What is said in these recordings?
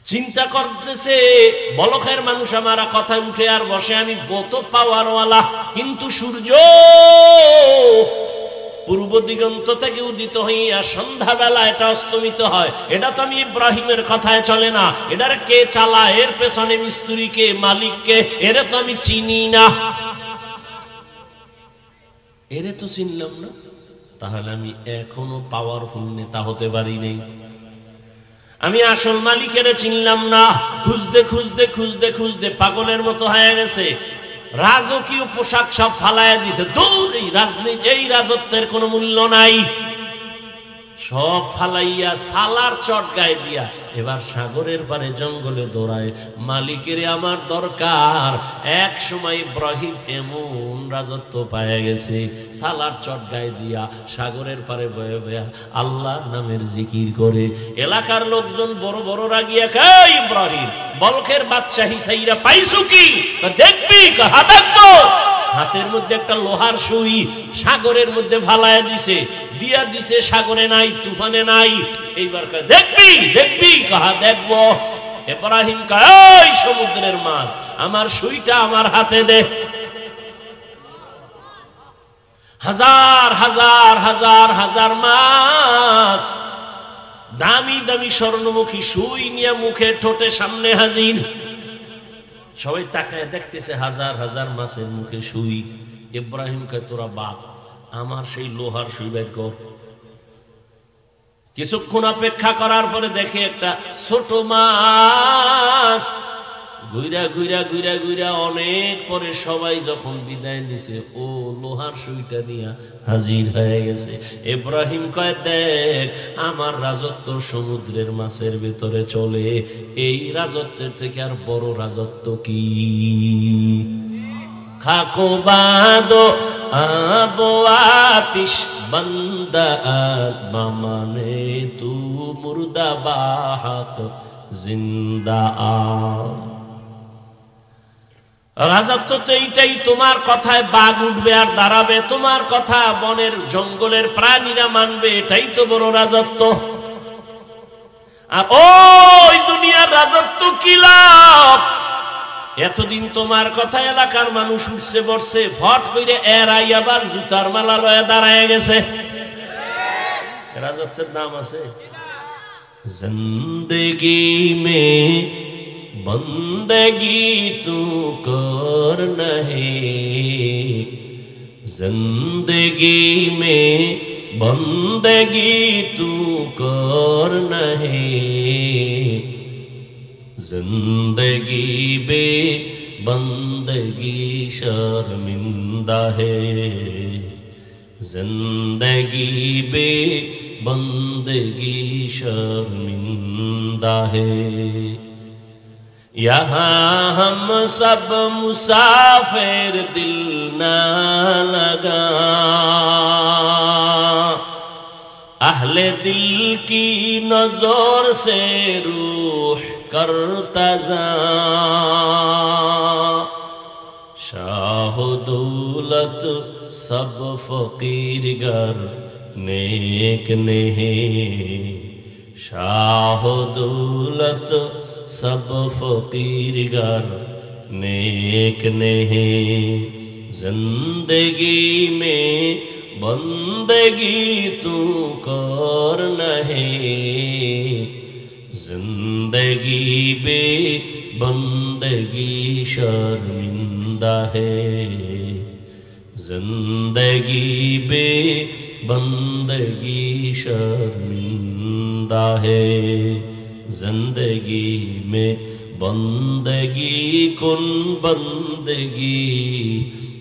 চিন্তা করতেছে বলখের মানুষ আমার কথায় উঠে আর বসে, আমি কত পাওয়ারওয়ালা, কিন্তু সূর্য পূর্ব দিগন্ত থেকে উদিত হইয়া সন্ধ্যাবেলা এটা অস্তমিত হয়। এটা তো আমি ইব্রাহিমের কথায় চলে না। এটার কে চালায়, এর পেছনে মিস্ত্রি কে, মালিক কে, এরে তো আমি চিনি না। এরে তো চিনলাম না, তাহলে আমি এখনো পাওয়ারফুল নেতা হতে পারি নাই। আমি আসল মালিকের চিনলাম না। খুঁজতে খুঁজতে খুঁজতে খুঁজতে পাগলের মতো হয়ে গেছে। রাজকীয় পোশাক সব ফালাইয়া দিছে, দূর, এই রাজনীতি, এই রাজত্বের কোনো মূল্য নাই, সব ফালাইয়া সালার চট গায়ে দিয়া এবার সাগরের পারে জঙ্গলে দৌড়ায়। মালিকের আমার দরকার। এক সময় ইব্রাহিম এমন রাজত্ব পায়ে গেছে, সালার চট গায়ে দিয়া সাগরের পারে বয়ে বয়ে আল্লাহর নামের জিকির করে। এলাকার লোকজন বড় বড় রাগিয়া কয়, ইব্রাহিম বলখের বাদশাহী সাইরা পাইছো কি? দেখবি? হ্যাঁ দেখবো। হাতের মধ্যে একটা লোহার সুই সাগরের মধ্যে ফালাইয়া দিছে, দিয়া দিছে, সাগরে নাই, তুফানে নাই। এইবার দেখবি? দেখবি? কাহা দেখবো। ইব্রাহিম কয়, ওই সমুদ্রের মাছ, আমার সুইটা আমার হাতে দে। হাজার হাজার হাজার হাজার মাছ, দামি দামি স্বর্ণমুখী সুই নিয়ে মুখে ঠোঁটে সামনে হাজির। সবাই তাকায় দেখতেছে হাজার হাজার মাছের মুখে সুই। ইব্রাহিম কে তোরা বাপ, আমার সেই লোহার সুই বের কর। কিছুক্ষণ অপেক্ষা করার পরে দেখে একটা ছোট মাছ ঘুরা ঘুরা ঘুরা ঘুরা অনেক পরে সবাই যখন বিদায় নিছে, ও লোহার সুইটা নিয়ে হাজির হয়ে গেছে। ইব্রাহিম কয়, দেখ আমার রাজত্ব সমুদ্রের মাছের ভিতরে চলে, এই রাজত্বের থেকে আর বড় রাজত্ব কি? খাকো বাদো আবো আতিশ বন্দা মামানে তু মুর্দা বাহাত জিন্দা আ। রাজত্ব তো এইটাই, তোমার কথায় বাঘ উঠবে আর দাঁড়াবে, তোমার কথা বনের জঙ্গলের প্রাণীরা মানবে, এটাই তো বড় রাজত্ব। আর ওই দুনিয়ার রাজত্ব কি লাভ? এতদিন তোমার কথা এলাকার মানুষ উঠছে বসছে, ফট করে এরাই আবার জুতার মালা লয়ে দাঁড়ায় গেছে। রাজত্বের দাম আছে। জিন্দেগি মে বন্দেগি তু কর নহে, জিন্দেগি মে বন্দেগি তু কর নহে, जिंदगी बे बंदगी शर्मिंदा है, जिंदगी बे बंदगी शर्मिंदा है। यहाँ हम सब मुसाफिर दिल ना लगा, अहले दिल की नजर से रूह करता जा, शाह दौलत सब फकीर गर नेक नहीं, शाह दौलत सब फकीर गर नेक नहीं, जिंदगी में बंदगी तू कर नहीं, जिंदगी बे बंदगी शर्मिंदा है, जिंदगी बे बंदगी शर्मिंदा है, जिंदगी में बंदगी कुन बंदगी,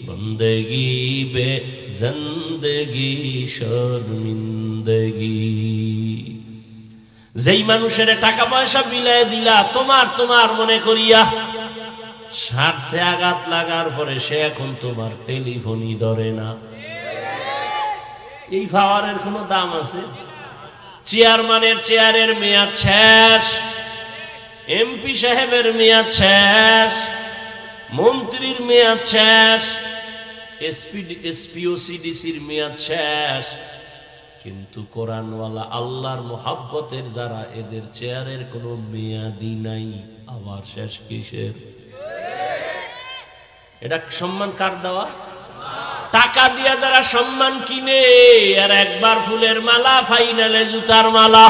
बंदगी बे जिंदगी शर्मिंदगी। যেই মানুষের টাকা পয়সা বিলায় দিলা তোমার তোমার মনে করিয়া, স্বার্থে আঘাত লাগার পরে সে এখন তোমার টেলিফোনই ধরে না। এই পাওয়ারের কোনো দাম আছে? চেয়ারম্যানের চেয়ারের মেয়াদ শেষ, এমপি সাহেবের মেয়াদ শেষ, মন্ত্রীর মেয়াদ শেষ, এসপিওসিডিসির মেয়াদ শেষ, কিন্তু কোরআনওয়ালা আল্লাহর মোহাব্বতের যারা, এদের চেয়ারের কোনো মেয়াদি নাই, আবার শেষ কিসের? এটা সম্মান কার দেওয়া? টাকা দিয়া যারা সম্মান কিনে, আর একবার ফুলের মালা, ফাইনালে জুতার মালা।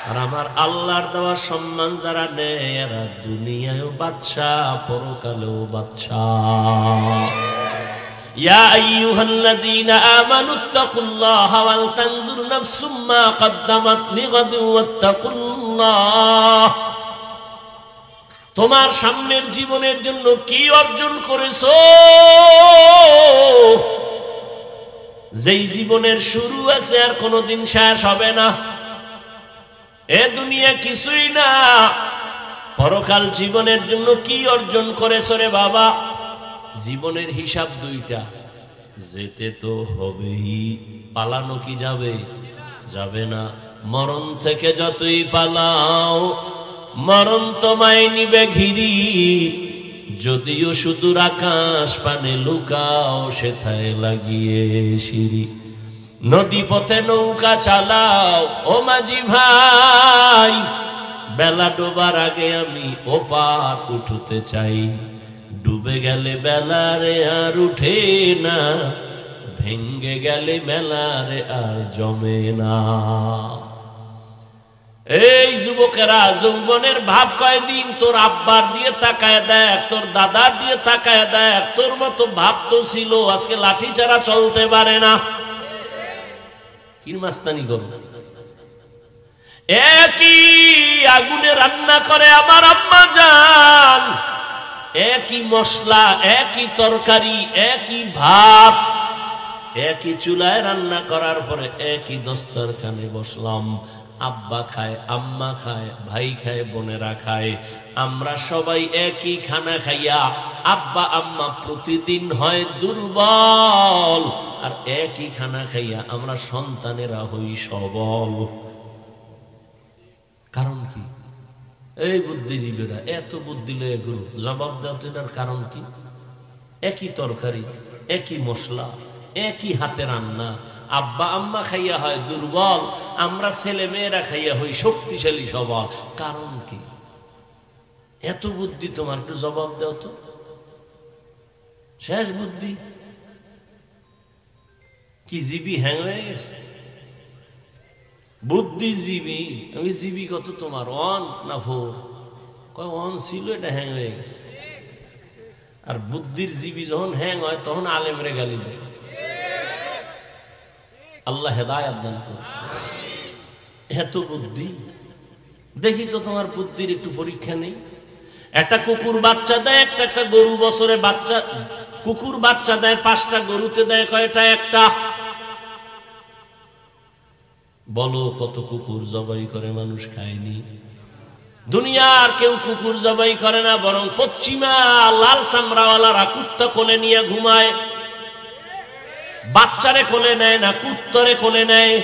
আর আমার আল্লাহর দেওয়া সম্মান যারা নেয়, এরা দুনিয়ায়ও বাদশাহ, পরকালেও বাদশাহ। ইয়া আইয়ুহাল্লাযীনা আমানুত্তাকুল্লাহা ওয়াল তানজুর নাফসুম মা কদ্দামাত লিগাদিন ওয়াত্তাকুল্লাহ। তোমার সামনের জীবনের জন্য কি অর্জন করেছো, যেই জীবনের শুরু আছে আর কোনোদিন শেষ হবে না। এ দুনিয়া কিছুই না, পরকাল জীবনের জন্য কি অর্জন করেছো রে বাবা? জীবনের হিসাব দুইটা, যেতে তো হবেই, পালানো কি যাবে? যাবে না। মরণ থেকে যতই পালাও, মরণ তোমায় নিবে ঘিরি। যদিও সুদূর আকাশ পানে লুকাও, সেথায় লাগিয়ে সিঁড়ি। নদী পথে নৌকা চালাও ও মাঝি ভাই, বেলা ডোবার আগে আমি ওপার উঠতে চাই। ডুবে গেলে বেলারে আর উঠে না, ভেঙ্গে গেলে মেলারে আর জমে না। এই যুবকেরা, যৌবনের ভাব কয়দিন? তোর আব্বার দিয়ে তাকায় দেখ, তোর দাদার দিয়ে তাকায় দেখ, তোর মতো ভাব তো ছিল, আজকে লাঠি ছাড়া চলতে পারে না। কি মাস্তানি করো? একই আগুনে রান্না করে আমার আম্মা জান, একই মশলা, একই তরকারি, একই ভাত, একই চুলায় রান্না করার পরে একই দস্তরখানে বসলাম। আব্বা খায়, আম্মা খায়, ভাই খায়, বোনেরা খায়, আমরা সবাই একই খানা খাইয়া আব্বা আম্মা প্রতিদিন হয় দুর্বল, আর একই খানা খাইয়া আমরা সন্তানেরা হই সবল। কারণ কি? এই বুদ্ধিজীবীরা এত বুদ্ধি লয়ে গুরু জবাব দাও তো, এটার কারণ কি? একই তরকারি, একই মশলা, একই হাতে রান্না, আব্বা আম্মা খাইয়া হয় দুর্বল, আমরা ছেলে মেয়েরা খাইয়া হই শক্তিশালী সবল। কারণ কি? এত বুদ্ধি তোমার, একটু জবাব দাও তো। শেষ বুদ্ধি কি? জীবী হ্যাং হয়ে গেছে? বুদ্ধিজীবী আমি জীবী কত তোমার? 1 না 4? কয় 1 ছিল, এটা হ্যাং হয়ে গেছে। আর বুদ্ধির জীবী যখন হ্যাং হয় তখন আলেমরে গালি দেয়। আল্লাহ হেদায়েত দান করুন। এত বুদ্ধি, দেখি তো তোমার বুদ্ধির একটু পরীক্ষা নেই। একটা কুকুর বাচ্চা দেয়, একটা গরু বছরে বাচ্চা। কুকুর বাচ্চা দেয় 5টা, গরুতে দেয় কয়টা? একটা। বলো কত কুকুর জবাই করে মানুষ খায়নি? দুনিয়ার কেউ কুকুর জবাই করে না, বরং পশ্চিমা লাল চামড়াওয়ালারা কুত্তা কোলে নিয়ে ঘুমায়। বাচ্চারে কোলে নেয় না, কুত্তরে কোলে নেয়।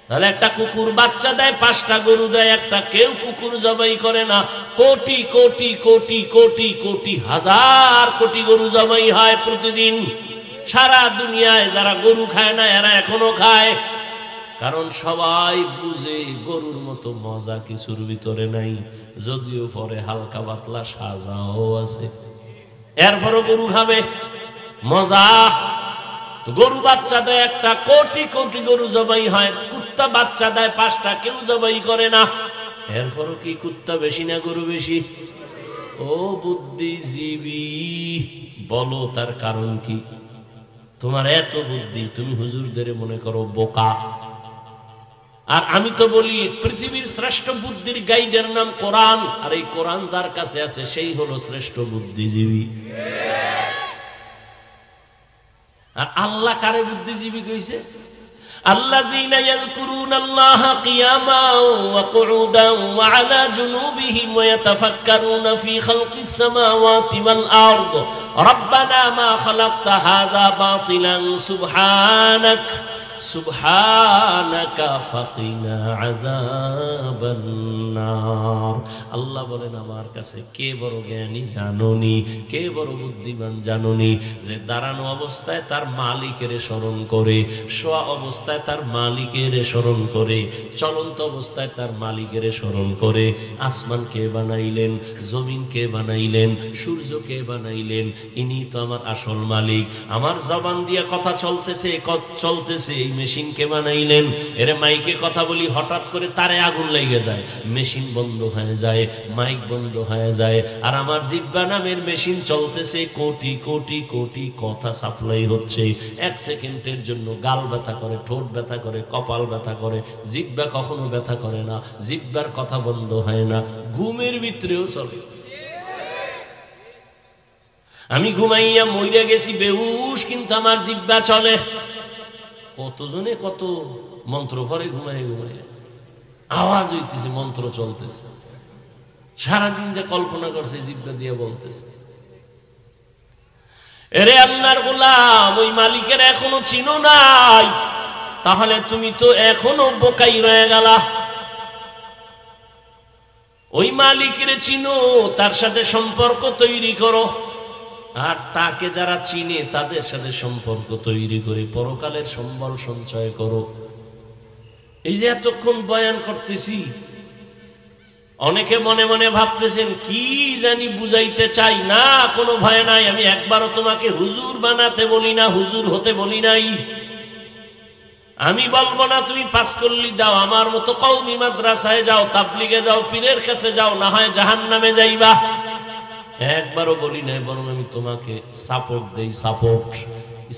তাহলে একটা কুকুর বাচ্চা দেয়, 5টা গরু দেয় একটা, কেউ কুকুর জবাই করে না। কোটি কোটি কোটি কোটি কোটি হাজার কোটি গরু জবাই হয় প্রতিদিন। সারা দুনিয়ায় যারা গরু খায় না এরা এখনো খায়, কারণ সবাই বুঝে গরুর মতো মজা কিছুর ভিতরে নাই, যদিও পরে হালকা পাতলা সাজাও আছে, এরপরও গরু খাবে। মজা। গরু বাচ্চা দেয় একটা, কোটি কোটি গরু জবাই হয়। কুত্তা বাচ্চা দেয় 5টা, কেউ জবাই করে না, এরপরও কি কুত্তা বেশি না গরু বেশি? ও বুদ্ধিজীবী, বলো তার কারণ কি? তোমার এত বুদ্ধি, তুমি হুজুরদের মনে করো বোকা। আর আমি তো বলি পৃথিবীর শ্রেষ্ঠ বুদ্ধির গাইডের নাম কোরআন, আর এই কোরআন যার কাছে আছে সেই হলো শ্রেষ্ঠ বুদ্ধিজীবী। আর আল্লাহ কারে বুদ্ধিজীবী কইছে? আল্লাযীনা ইয়াযকুরুনাল্লাহা কিয়ামান ওয়া কুউদান ওয়া আলা জুনুবিহিম ওয়া ইয়াতাফাক্কারুনা ফি খালকিস সামাওয়াতি ওয়াল আরদ রাব্বানা মা খালাকতা হাযা বাতিলান সুবহানাক সুবহানাকা ফাকিনা আযাবান নার। আল্লাহ বলেন আমার কাছে কে বড় জ্ঞানী জানোনি, কে বড় বুদ্ধিমান জানোনি, যে দাঁড়ানো অবস্থায় তার মালিকের স্মরণ করে, শোয়া অবস্থায় তার মালিকের স্মরণ করে, চলন্ত অবস্থায় তার মালিকের স্মরণ করে। আসমান কে বানাইলেন, জমিন কে বানাইলেন, সূর্য কে বানাইলেন, ইনি তো আমার আসল মালিক। আমার জবান দিয়ে কথা চলতেছে, চলতেছে, এই মেশিন কে বানাইলেন। এর মাইকে কথা বলি, হঠাৎ করে তারে আগুন লেগে যায়, মেশিন বন্ধ হয়ে যায়, মাইক বন্ধ হয়ে যায়, আর আমার জিহ্বা নামের মেশিন চলতেছে, কোটি কোটি কোটি কথা সাপ্লাই হচ্ছে। এক সেকেন্ডের জন্য গাল ব্যথা করে, ঠোঁট ব্যথা করে, কপাল ব্যথা করে, জিহ্বা কখনো ব্যথা করে না, জিহ্বার কথা বন্ধ হয় না, ঘুমের ভিতরেও চলে। আমি ঘুমাইয়া মইরা গেছি বেহুশ, কিন্তু আমার জিহ্বা চলে। কতজনে কত মন্ত্র করে ঘুমাই ঘুমাই, আওয়াজ হইতেছে, মন্ত্র চলতেছে, সারাদিন যে কল্পনা করছে জিহ্বা দিয়ে বলতেছে। এরে আল্লাহর গোলাম, ওই মালিকের এখনো চিনো নাই, তাহলে তুমি তো এখনো বোকাই রয়ে গেলা। ওই মালিকের চিনো, তার সাথে সম্পর্ক তৈরি করো, আর তাকে যারা চিনে তাদের সাথে সম্পর্ক তৈরি করে পরকালের সম্বল সঞ্চয় করো। এই যে এতক্ষণ বয়ান করতেছি, অনেকে মনে মনে ভাবতেছেন কি জানি বুঝাইতে চাই না। কোনো ভয় নাই, আমি একবারও তোমাকে হুজুর বানাতে বলি না, হুজুর হতে বলি নাই। আমি বলবো না তুমি পাসকল্লি দাও, আমার মতো কওমি মাদ্রাসায় যাও, তাবলিগে যাও, পীরের কাছে যাও, না হয় জাহান্নামে যাইবা। একবারও বলি নাই, বরং আমি তোমাকে সাপোর্ট দেই। সাপোর্ট,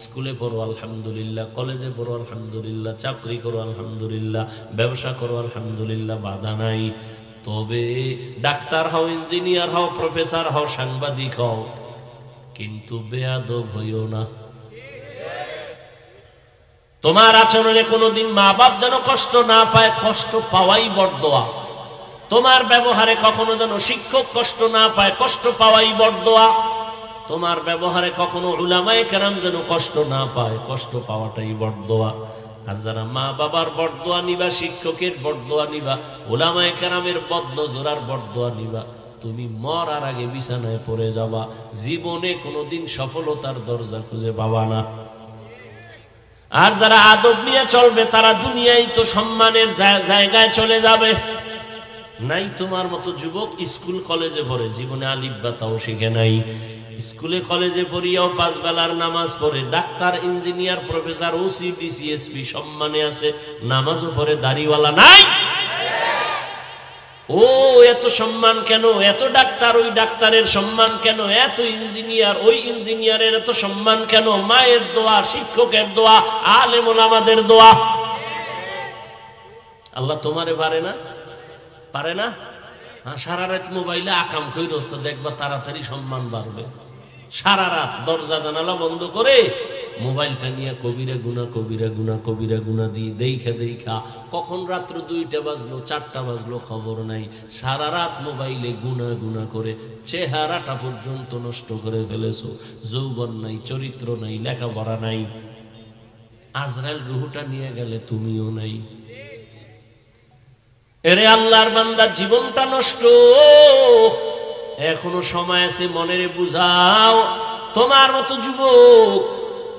স্কুলে পড়ো আলহামদুলিল্লাহ, কলেজে পড়ো আলহামদুলিল্লাহ, চাকরি করো আলহামদুলিল্লাহ, ব্যবসা করো আলহামদুলিল্লাহ, বাধা নাই। তবে ডাক্তার হও, ইঞ্জিনিয়ার হও, প্রফেসর হও, সাংবাদিক হও, কিন্তু বেয়াদব হইও না। তোমার আচরণে কোনোদিন মা বাপ যেন কষ্ট না পায়, কষ্ট পাওয়াই বড়দোয়া। তোমার ব্যবহারে কখনো যেন শিক্ষক কষ্ট না পায়, কষ্ট পাওয়াই বড়দোয়া। তোমার ব্যবহারে কখনো উলামায়ে কেরাম যেন কষ্ট না পায়, কষ্ট পাওয়াটাই বড়দোয়া। আর যারা মা বাবার বড়দোয়া নিবা, শিক্ষকের বড়দোয়া নিবা, উলামায়ে কেরামের বদনজরার বড়দোয়া নিবা, তুমি মরার আগে বিছানায় পড়ে যাবা, জীবনে কোনোদিন সফলতার দরজা খুঁজে পাবা না। আর যারা আদব নিয়ে চলবে, তারা দুনিয়ায় তো সম্মানের জায়গায় চলে যাবে। নাই তোমার মতো যুবক স্কুল কলেজে পড়ে, জীবনে আলিফ বা তাও শিখে নাই। স্কুলে কলেজে পড়িয়াও 5 বেলার নামাজ পড়ে, doctor, engineer, professor, OC, DC, SP সম্মানে আছে, নামাজও পড়ে, দাড়িওয়ালা নাই। ও এত সম্মান কেন? এত ডাক্তার, ওই ডাক্তারের সম্মান কেন? এত ইঞ্জিনিয়ার, ওই ইঞ্জিনিয়ারের এত সম্মান কেন? মায়ের দোয়া, শিক্ষকের দোয়া, আলেম ওলামাদের দোয়া। আল্লাহ তোমারে পারে না? পারে না? সারা রাত মোবাইলে আকাম কইরো তো, দেখবা তাড়াতাড়ি সম্মান বাড়বে। সারা রাত দরজা জানালা বন্ধ করে মোবাইলটা নিয়ে কবিরা গুনা, কবিরা গুনা, কবিরা গুনা দিয়ে দেখা দেখা কখন রাত্র 2টা বাজলো, 4টা বাজলো খবর নাই। সারা রাত মোবাইলে গুনা গুনা করে চেহারাটা পর্যন্ত নষ্ট করে ফেলেছো। যৌবন নাই, চরিত্র নাই, লেখাপড়া নাই। আজরাইল রুহটা নিয়ে গেলে তুমিও নাই। এরে আল্লাহর বান্দা, জীবনটা নষ্ট, এখনো সময় আছে, মনের বুঝাও। তোমার মতো যুবক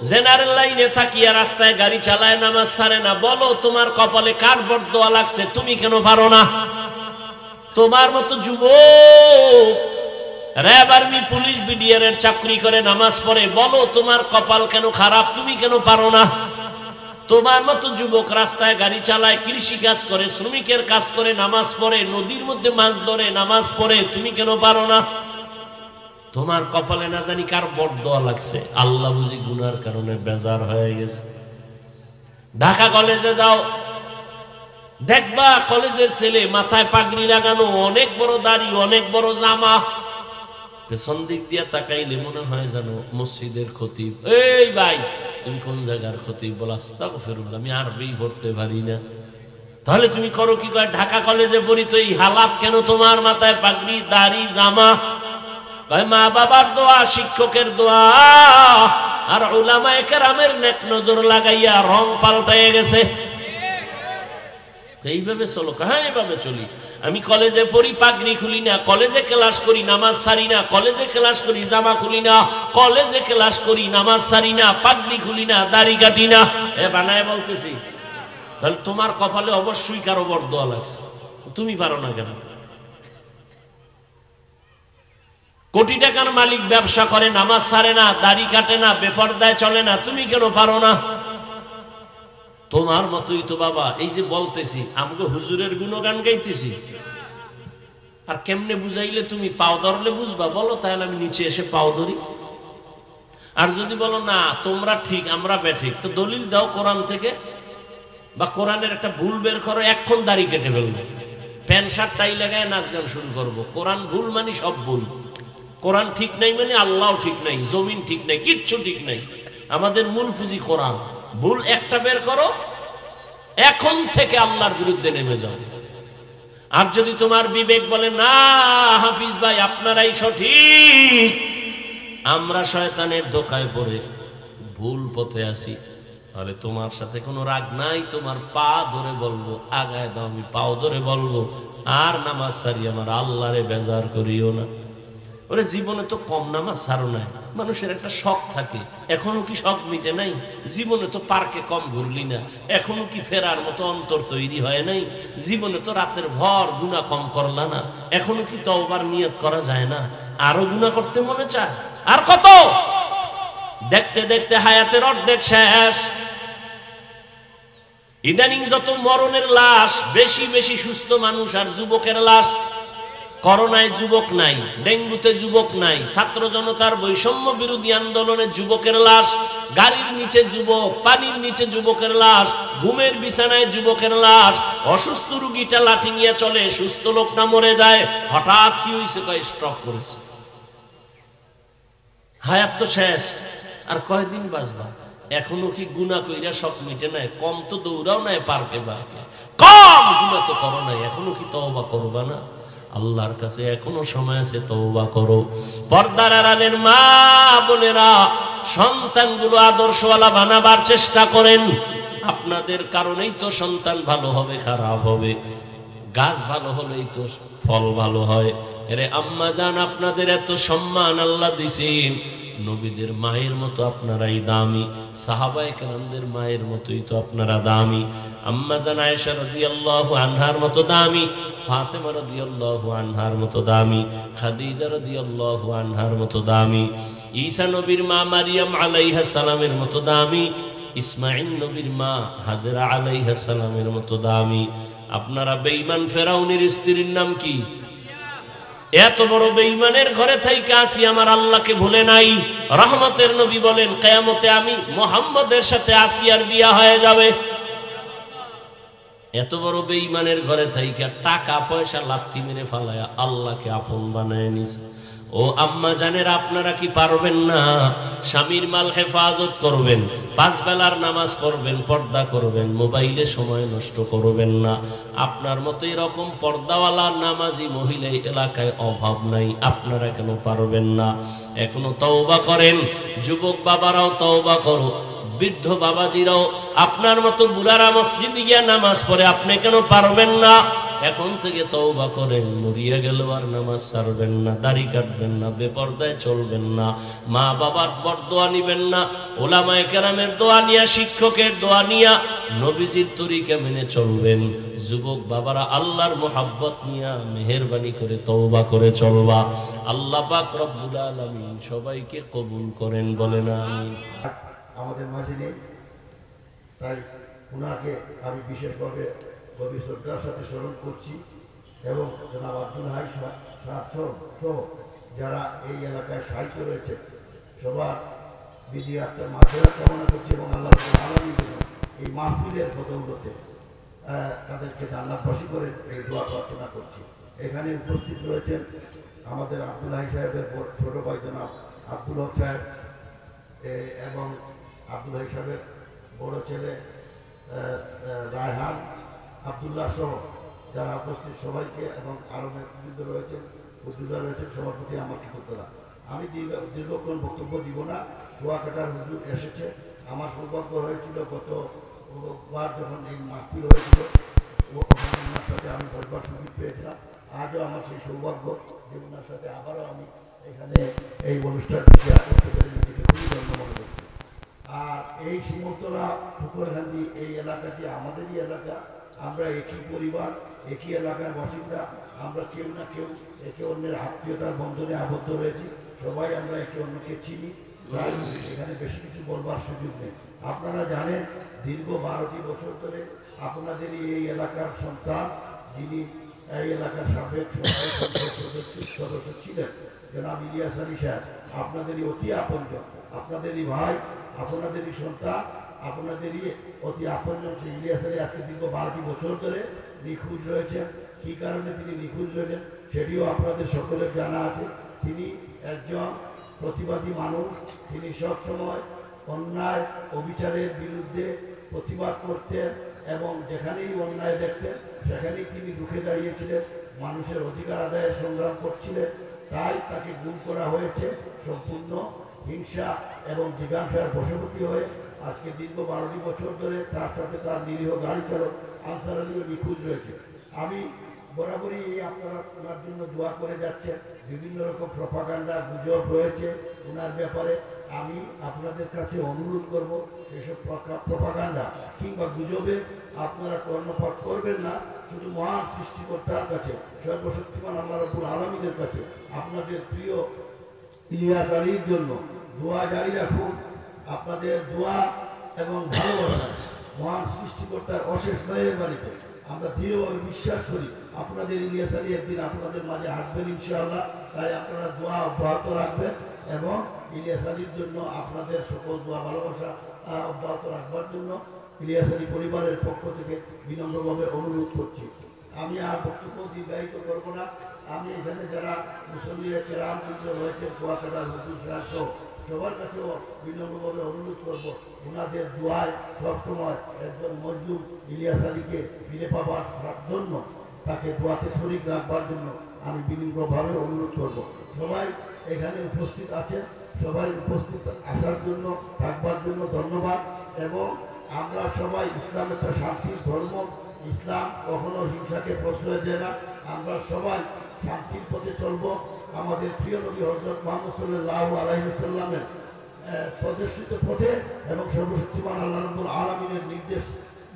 জেনারেল লাইনে থাকিয়া রাস্তায় গাড়ি চালায়, নামাজ ছাড়ে না, বলো তোমার কপালে কার বরদোয়া লাগছে, তুমি কেন পারো না? তোমার মতো যুবক র্যাব, আর্মি, পুলিশ, বিডিআর এর চাকরি করে, নামাজ পড়ে, বলো তোমার কপাল কেন খারাপ, তুমি কেন পারো না? তোমার মতো যুবক রাস্তায় গাড়ি চালায়, কৃষি কাজ করে, শ্রমিকের কাজ করে, নামাজ পড়ে, নদীর মধ্যে মাছ ধরে, নামাজ পড়ে, তুমি কেন পারো না? তোমার কপালে না জানি কার বরদোয়া লাগছে। আল্লাহ বুঝি গুনার কারণে বেজার হয়ে গেছে। ঢাকা কলেজে যাও, দেখবা কলেজের ছেলে মাথায় পাগড়ি লাগানো, অনেক বড় দাড়ি, অনেক বড় জামা, পেছন দিক দিয়ে তাকাইলে মনে হয় জানো মসজিদের খতিব। এই ভাই, তুমি কোন জায়গার খতিব? বল আস্তাগফিরুল্লাহ, আমি আরবি পড়তে পারি না। তাহলে তুমি করো কি? কয় ঢাকা কলেজে পড়ি তো এই হালাত কেন তোমার? মাথায় পাগড়ি, দাড়ি, জামা। কয় মা বাবার দোয়া, শিক্ষকের দোয়া, আর উলামায়ে কেরামের নেক নজর লাগাইয়া রং পাল্টাইয়া গেছে। এইভাবে চলো, হ্যাঁ এইভাবে চলি। আমি কলেজে পড়ি, পাগড়ি খুলি না, কলেজে ক্লাস করি, নামাজ সারি না, কলেজে ক্লাস করি, জামা খুলি না, কলেজে ক্লাস করি, নামাজ সারি না, পাগড়ি খুলি না, দাড়ি কাটি না। এ বানায় বলতেছি, তাহলে তোমার কপালে অবশ্যই কারো বরদোয়া লাগছে, তুমি পারো না কেন? কোটি টাকার মালিক ব্যবসা করে, নামাজ সারে না, দাড়ি কাটে না, বেপরদায় চলে না, তুমি কেন পারো না? তোমার মতোই তো বাবা। এই যে বলতেছি, আমাকে হুজুরের গুণগান গাইতেছি, আর কেমনে বুঝাইলে তুমি পাও ধরলে বুঝবা বলো? তাহলে আমি নিচে এসে পাও ধরি। আর যদি বলো না তোমরা ঠিক আমরা বেঠিক, তো দলিল দাও কোরআন থেকে, বা কোরআনের একটা ভুল বের করো, এখন দাড়ি কেটে ফেলবে, প্যান্ট শার্ট টাই লাগায় নাচ গান শুরু করবো। কোরআন ভুল মানে সব ভুল, কোরআন ঠিক নাই মানে আল্লাহ ঠিক নাই, জমিন ঠিক নাই, কিচ্ছু ঠিক নাই। আমাদের মূল পুঁজি কোরআন। ভুল একটা বের করো, এখন থেকে আল্লাহর বিরুদ্ধে নেমে যাও। আর যদি তোমার বিবেক বলে না হাফিজ ভাই আপনারাই সঠিক, আমরা শয়তানের ধোঁকায় পড়ে ভুল পথে আছি, তাহলে তোমার সাথে কোনো রাগ নাই, তোমার পা ধরে বলবো আগায় দাও, আমি পাও ধরে বলবো আর নামাজ সারি আমার আল্লাহরে বেজার করিও না। ওরে জীবনে তো কম নামাজ ছাড়ো নাই, মানুষের একটা শখ থাকে, এখনো কি শখ মিটে নাই? জীবনে তো পার্কে কম ঘুরলি না, এখনো কি ফেরার মতো অন্তর তৈরি হয় নাই? জীবনে তো রাতের ভর গুনাহ কম করলা না, এখনো কি তওবার নিয়ত করা যায় না? আরো গুনাহ করতে মনে চায়? আর কত? দেখতে দেখতে হায়াতের অর্ধেক শেষ। ইদানিং যত মরণের লাশ, বেশি বেশি সুস্থ মানুষ আর যুবকের লাশ। করোনায় যুবক নাই, ডেঙ্গুতে যুবক নাই, ছাত্র জনতার বৈষম্য বিরোধী আন্দোলনে যুবকের লাশ, গাড়ির নিচে যুবক, পানির নিচে যুবকের লাশ, ঘুমের বিছানায় যুবকের লাশ। অসুস্থ রোগীটা লাঠি নিয়ে চলে, সুস্থ লোকটা মরে যায়। হঠাৎ কি হয়েছে? কয় স্ট্রোক করেছে। হায়াত তো শেষ, আর কয়দিন বাঁচবা? এখনো কি গুনাহ কইরা সব মিটে নাই? কম তো দৌড়াও নাই পার্কে পার্কে, কম গুনাহ তো করো নাই, এখনো কি তওবা করবা না? আল্লাহর কাছে এখনো সময় আছে, তওবা করো। পর্দার আড়ালের মা বোনেরা, সন্তানগুলো আদর্শওয়ালা বানাবার চেষ্টা করেন। আপনাদের কারণেই তো সন্তান ভালো হবে, খারাপ হবে। গাছ ভালো হলেই তো ফল ভালো হয়। এরে আম্মা জান, আপনাদের এত সম্মান আল্লাহ দিছেন, নবীদের মায়ের মতো আপনারাই দামি, সাহাবায়ে কেরামদের মায়ের মতোই তো আপনারা দামি। আম্মা জান আয়েশা রাদিয়াল্লাহু আনহার মতো দামি, ফাতেমা রাদিয়াল্লাহু আনহার মতো দামি, খাদিজা রাদিয়াল্লাহু আনহার মতো দামি, ঈসা নবীর মা মারিয়াম আলাইহা সালামের মতো দামি, ইসমাঈল নবীর মা হাজেরা আলাইহা সালামের মতো দামি। আপনারা বেঈমান ফেরাউনের স্ত্রীর নাম কি? এত বড় বেঈমানের ঘরে থাইকা আসি, আমার আল্লাহকে ভুলে নাই। রহমতের নবী বলেন কিয়ামতে আমি মুহাম্মদের সাথে আসিয়ার বিয়া হয়ে যাবে। এত বড় বেঈমানের ঘরে থাইকা টাকা পয়সা লাথি মেরে ফালায়া আল্লাহকে আপন বানায় নিছে। ও আম্মা জানের, আপনারা কি পারবেন না? স্বামীর মাল হেফাজত করবেন, 5 বেলার নামাজ পড়বেন, পর্দা করবেন, মোবাইলে সময় নষ্ট করবেন না। আপনার মতো এরকম পর্দাওয়ালা নামাজি মহিলা এলাকায় অভাব নাই, আপনারা কেন পারবেন না? এখনো তওবা করেন। যুবক বাবারাও তওবা করো, বৃদ্ধ বাবাজিরাও, আপনার মতো বুড়ারা মসজিদে গিয়া নামাজ পড়ে, আপনি কেন পারবেন না? এখন থেকে তওবা করেন। মরিয়া গেল আর নামাজ ছাড়বেন না, দাড়ি কাটবেন না, বেপরদায় চলবেন না, মা বাবার বরদোয়া নিবেন না, ওলামায়ে কেরামের দোয়া নিয়া, শিক্ষকের দোয়া নিয়া নবীজির তরিকা মেনে চলবেন। যুবক বাবারা আল্লাহর মোহাব্বত নিয়া মেহেরবানি করে তওবা করে চলবা। আল্লাহ পাক রব্বুল আলামিন সবাইকে কবুল করেন, বলেন আমিন। আমাদের মাঝে নেই, তাই উনাকে আমি বিশেষভাবে গভীর শ্রদ্ধার সাথে স্মরণ করছি, এবং জনাব আব্দুল হাই সহ যারা এই এলাকায় সাহিত্য রয়েছে সবার বিধি আত্মার মাঝেরা কামনা করছি, এবং আল্লাহ আলামিন এই মাহফিলের বদৌলতে তাদেরকে জান্নাতবাসী করে এই দোয়া প্রার্থনা করছি। এখানে উপস্থিত রয়েছেন আমাদের আব্দুল হাই সাহেবের ছোট ভাই জনাব আব্দুল হক সাহেব, এবং আব্দুল হাই সাহেবের বড় ছেলে রায়হান আব্দুল্লাহ সহ যারা উপস্থিত সবাইকে, এবং আরো নেতৃবৃন্দ রয়েছেন, উদ্যোগা রয়েছেন, সবার প্রতি আমার কৃতজ্ঞতা। আমি দীর্ঘক্ষণ বক্তব্য দিব না। কুয়াকাটার হুজুর এসেছে। আমার সৌভাগ্য হয়েছিল গতবার যখন এই মাহফিল হয়েছিল, ওনার সাথে আমি বসবার সুযোগ পেয়েছিলাম। আজও আমার সেই সৌভাগ্য যে ওনার সাথে আবারও আমি এখানে এই অনুষ্ঠানটি শেয়ার করতে পেরে নিজেকে খুবই ধন্য মনে করছি। আর এই শিমুলতলা ফুকরহান্দি এই এলাকাটি আমাদেরই এলাকা। আমরা একই পরিবার, একই এলাকার বাসিন্দা। আমরা কেউ না কেউ একে অন্যের আত্মীয়তার বন্ধনে আবদ্ধ রয়েছি। সবাই আমরা একে অন্যকে চিনি। তাই এখানে বেশি কিছু বলবার সুযোগ নেই। আপনারা জানেন দীর্ঘ 12টি বছর ধরে আপনাদেরই এই এলাকার সন্তান, যিনি এই এলাকার সাবেক সদস্য ছিলেন, জনাব ইলিয়াস আলী সাহেব, আপনাদেরই অতি আপনজন, আপনাদেরই ভাই, আপনাদেরই সন্তান, আপনাদেরই অতি আপনজন সেই ইলিয়াস আলী আজকে দীর্ঘ 12টি বছর ধরে নিখোঁজ রয়েছেন। কী কারণে তিনি নিখোঁজ রয়েছেন সেটিও আপনাদের সকলের জানা আছে। তিনি একজন প্রতিবাদী মানুষ। তিনি সবসময় অন্যায় অবিচারের বিরুদ্ধে প্রতিবাদ করতেন এবং যেখানেই অন্যায় দেখতেন সেখানেই তিনি রুখে দাঁড়িয়েছিলেন, মানুষের অধিকার আদায়ের সংগ্রাম করছিলেন। তাই তাকে গুম করা হয়েছে সম্পূর্ণ হিংসা এবং জিজ্ঞাসার বশবর্তী হয়ে। আজকে দীর্ঘ 12টি বছর ধরে তার সাথে তার নিরীহ গাড়ি চালক আনসার আলীও নিখোঁজ রয়েছে। আমি বরাবরই আপনারা ওনার জন্য দোয়া করে যাচ্ছেন। বিভিন্ন রকম প্রপাগান্ডা গুজব রয়েছে ওনার ব্যাপারে। আমি আপনাদের কাছে অনুরোধ করব এসব প্রপাগান্ডা কিংবা গুজবে আপনারা কর্ণপাত করবেন না। শুধু মহান সৃষ্টিকর্তার কাছে, সর্বশক্তিমান আল্লাহ রাব্বুল আলামিনের কাছে আপনাদের প্রিয় ইলিয়াস আলীর জন্য দোয়া জারি রাখুন। আপনাদের দোয়া এবং ভালোবাসা মহান সৃষ্টিকর্তার অশেষ মেহেরবানিতে আমরা দৃঢ়ভাবে বিশ্বাস করি আপনাদের ইলিয়াস আলী একদিন আপনাদের মাঝে হাঁটবেন ইনশাআল্লাহ। তাই আপনারা দোয়া অব্যাহত রাখবেন এবং ইলিয়াস আলীর জন্য আপনাদের সকল দোয়া ভালোবাসা অব্যাহত রাখবার জন্য ইলিয়াস আলী পরিবারের পক্ষ থেকে বিনম্রভাবে অনুরোধ করছি। আমি আর বক্তব্য দীর্ঘায়িত করব না। আমি এখানে যারা মুসল্লিরা কেরাম কেন্দ্র রয়েছেন, কুয়াকাটার হুজুর সাহেব সহ সবার কাছেও বিনম্রভাবে অনুরোধ করব ওনাদের দোয়ায় সবসময় একজন মজলুম ইলিয়াস আলীকে ফিরে পাবার জন্য, তাকে দোয়াতে শরীক রাখবার জন্য আমি বিনম্রভাবে অনুরোধ করব। সবাই এখানে উপস্থিত আছেন, সবাই উপস্থিত আসার জন্য, থাকবার জন্য ধন্যবাদ। এবং আমরা সবাই ইসলাম একটা শান্তির ধর্ম। ইসলাম কখনো হিংসাকে প্রশ্রয় দেয় না। আমরা সবাই শান্তির পথে চলব। আমাদের প্রিয় নবী হযরত মুহাম্মদ সাল্লাল্লাহু আলাইহি ওয়াসাল্লামের প্রদর্শিত পথে এবং সর্বশক্তিমান আল্লাহ রাব্বুল আলামিনের নির্দেশ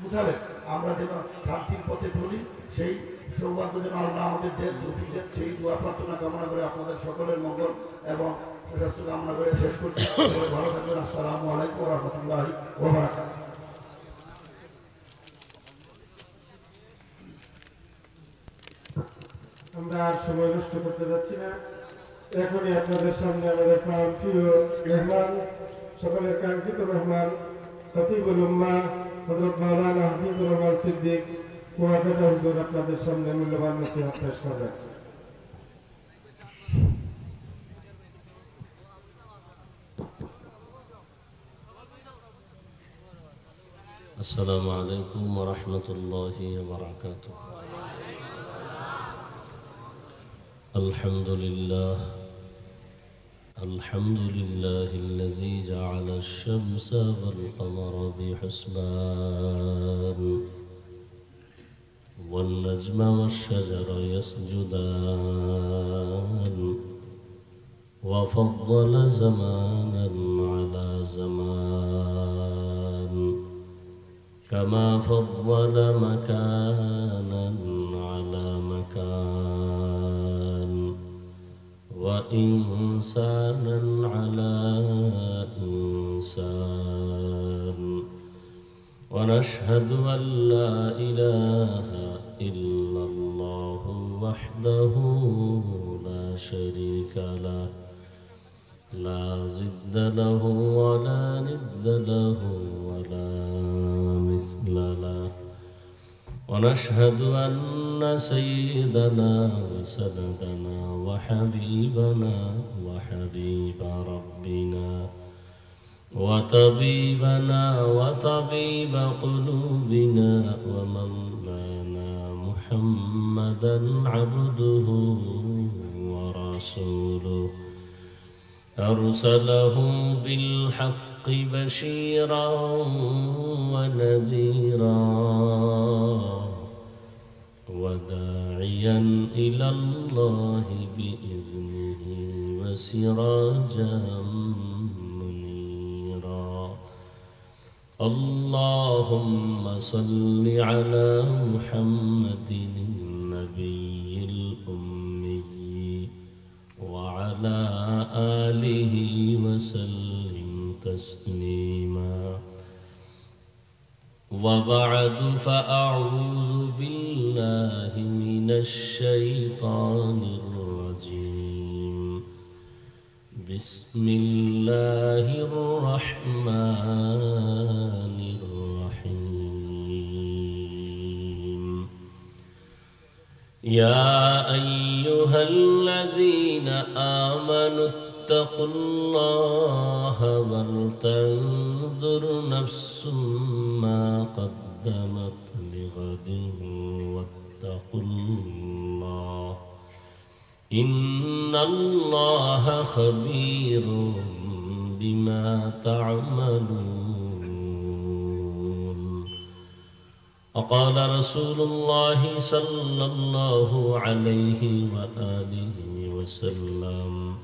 মোতাবেক আমরা যেন শান্তির পথে চলি, সেই সৌভাগ্য যেন আল্লাহ আমাদের দেন, তৌফিক দেন। সেই দোয়া প্রার্থনা কামনা করে আপনাদের সকলের মঙ্গল এবং সুস্বাস্থ্য কামনা করে শেষ করছি। ভালো থাকবেন। আসসালামু আলাইকুম ওয়া রাহমাতুল্লাহি ওয়া বারাকাতুহু। আমরা আর সময় নষ্ট করতে যাচ্ছি না। এখনই আপনাদের সামনে আমাদের প্রিয় মেহমান, সকলের কাঙ্ক্ষিত মেহমান খতিবুল উম্মাহ হযরত মাওলানা হাফিজুর রহমান সিদ্দিক কুয়াকাটা হুজুর আপনাদের সামনে মূল্যবান নসিহত পেশ করবেন। আসসালামু আলাইকুম ওয়া রাহমাতুল্লাহি ওয়া বারাকাতুহু। আলহামদুলিল্লাহ الذي جعل الشمس والقمر بحسبان والنجم والشجر يسجدان وفضل زمانا على زمان كما فضل مكانا على مكان وإنسانا على إنسان ونشهد أن لا إله إلا الله وحده لا شريك له لا ضد له ولا ند له ولا مثل له ونشهد أن سيدنا وسندنا وحبيبنا وحبيب ربنا وطبيبنا وطبيب قلوبنا ومولانا محمدا عبده ورسوله أرسله بالحق بشيرا ونذيرا وداعيا إلى الله بإذنه وسراجا منيرا اللهم صل على محمد النبي الأمي وعلى آله وسلم تسليما وبعد فأعوذ بالله من الشيطان الرجيم بسم الله الرحمن الرحيم يا أيها الذين آمنوا اتقوا الله ولتنظر نفس ما قدمت لغد واتقوا الله إن الله خبير بما تعملون وقال رسول الله صلى الله عليه وآله وسلم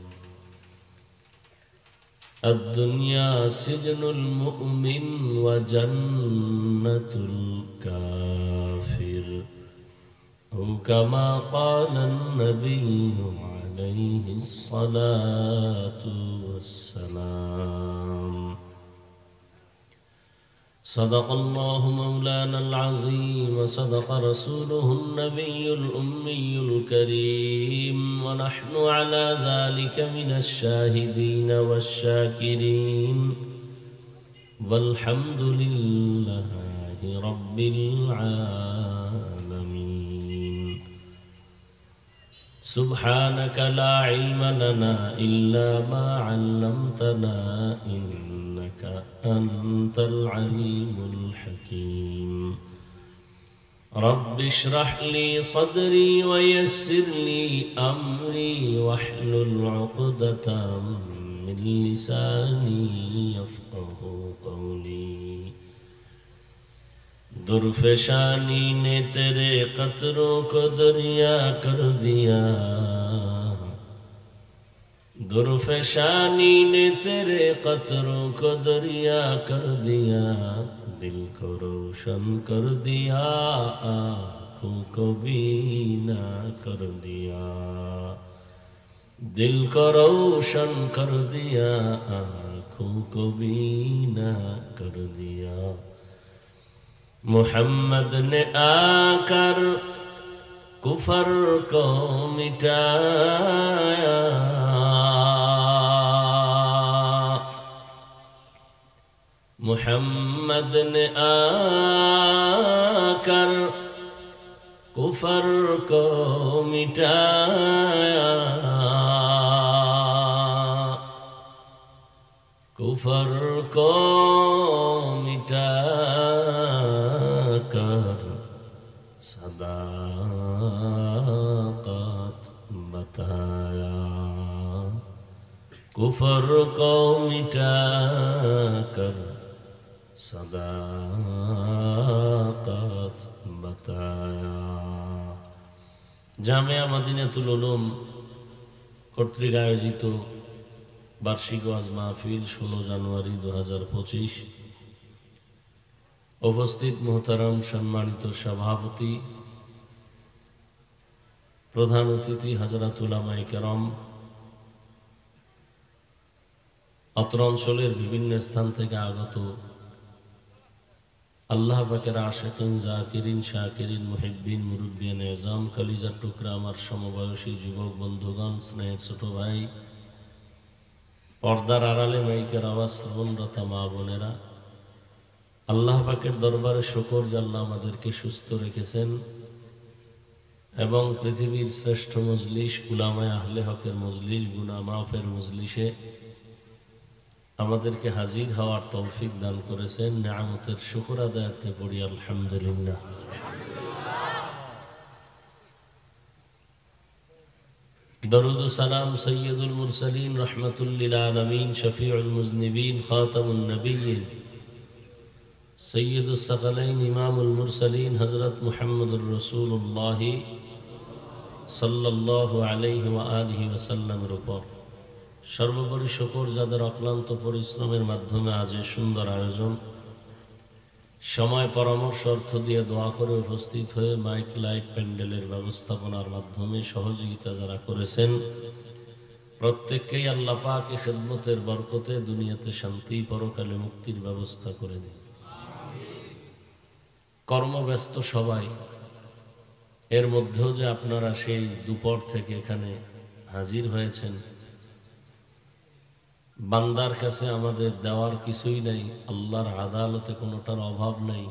الدنيا سجن المؤمن وجنة الكافر أو كما قال النبي عليه الصلاة والسلام صدق الله مولانا العظيم وصدق رسوله النبي الأمي الكريم ونحن على ذلك من الشاهدين والشاكرين والحمد لله رب العالمين سبحانك لا علم لنا إلا ما علمتنا إنك أنت العليم الحكيم رب اشرح لي صدري ويسر لي أمري واحلل عقدة من لساني يفقه قولي درفشانی نے تیرے قطروں کو دریا کر دیا درفشانی نے تیرے قطروں کو دریا کر دیا دل کو روشن کر دیا آنکھوں کو بینا کر دیا دل کو روشن کر دیا آنکھوں کو بینا کر دیا محمد نے آ کر کفر کو مٹایا محمد نے آ کر کفر کو مٹایا کفر کو مٹا کر صداقت بتایا کفر کو مٹا کر صداقت بتایا জামিয়া মদিনাতুল উলুম কর্তৃক আয়োজিত বার্ষিক ওয়াজ মাহফিল 16 জানুয়ারি 2025 উপস্থিত মোহতারাম সম্মানিত সভাপতি প্রধান অতিথি হযরত উলামায়ে কেরাম অত্র অঞ্চলের বিভিন্ন স্থান থেকে আগত আল্লাহ পাকের আশিকিন জাকিরিন শাকিরিন মুহিব্বিন মুরব্বিয়ান এজাম কলিজার টুকরা আমার সমবয়সী যুবক বন্ধুগণ স্নেহের ছোট ভাই পর্দার আড়ালে মাইকের আওয়াজ শ্রবণরত মা বোনেরা আল্লাহ পাকের দরবারে শুকর যে আল্লাহ আমাদেরকে সুস্থ রেখেছেন এবং পৃথিবীর শ্রেষ্ঠ মজলিস উলামায়ে আহলে হকের মজলিস গুনাহ মাফের মজলিসে আমাদেরকে হাজির হওয়ার তৌফিক দান করেছেন নিয়ামতের শুকর আদায়ার্থে পড়ি আলহামদুলিল্লাহ দরুদ ও সালাম সৈয়দুল মুরসালিন রহমাতুল লিল আলামিন শফিউল মুজনিবিন খাতামুন নবিয়্যিন সৈয়দুস সাকালাইন ইমামুল মুরসালিন হযরত মুহাম্মদুর রাসূলুল্লাহ সাল্লাল্লাহু আলাইহি ওয়া আলিহি ওয়াসাল্লামের উপর সর্বোপরি শুকর যাদের অক্লান্ত পরিশ্রমের মাধ্যমে আজ এই সুন্দর আয়োজন, সময় পরামর্শ অর্থ দিয়ে দোয়া করে উপস্থিত হয়ে মাইক লাইট প্যান্ডেলের ব্যবস্থাপনার মাধ্যমে সহযোগিতা যারা করেছেন, প্রত্যেককেই আল্লাহ পাক এই খিদমতের বরকতে দুনিয়াতে শান্তি, পরকালে মুক্তির ব্যবস্থা করে দিন। কর্মব্যস্ত সবাই, এর মধ্যেও যে আপনারা সেই দুপুর থেকে এখানে হাজির হয়েছেন, বান্দার কাছে আমাদের দেওয়ার কিছুই নাই, আল্লাহর আদালতে কোনোটার অভাব নাই।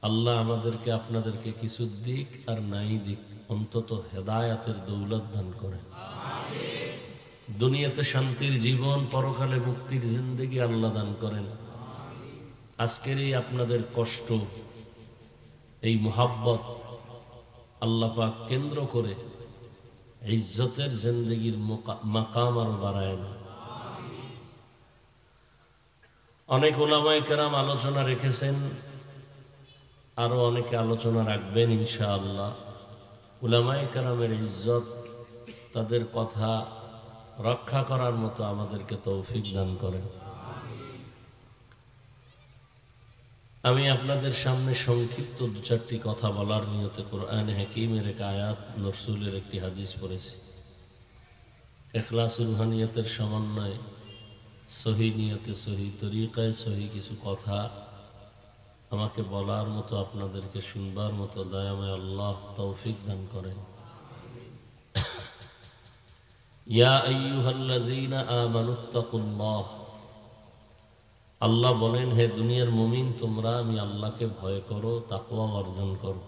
আল্লাহ আমাদেরকে আপনাদেরকে কিছু দিক আর নাই দিক, অন্তত হেদায়াতের দৌলত দান করেন। দুনিয়াতে শান্তির জীবন, পরকালে মুক্তির জিন্দেগি আল্লাহ দান করেন। আজকের এই আপনাদের কষ্ট, এই মুহাব্বত আল্লাহ পাক কেন্দ্র করে ইজ্জতের জিন্দেগির মাকাম আরো বাড়ায় না। অনেক উলামায়ে কেরাম আলোচনা রেখেছেন, আরো অনেকে আলোচনা রাখবেন ইনশাআল্লাহ। উলামায়ে কেরামের ইজ্জত, তাদের কথা রক্ষা করার মতো আমাদেরকে তৌফিক দান করেন। আমি আপনাদের সামনে সংক্ষিপ্ত দু চারটি কথা বলার নিয়তে কোরআন হাকিমের এক আয়াত, রাসূলের একটি হাদিস পড়েছি। ইখলাস রুহানিয়তের সমন্বয়ে সহি নিয়তে, সহি তরিকায়, সহি কিছু কথা আমাকে বলার মতো, আপনাদেরকে শুনবার মতো দয়াময় আল্লাহ তৌফিক দান করেন। ইয়া আইয়ুহাল্লাযীনা আমানুত্তাকুল্লাহ, আল্লাহ বলেন, হে দুনিয়ার মুমিন, তোমরা আমি আল্লাহকে ভয় করো, তাকওয়া অর্জন করো।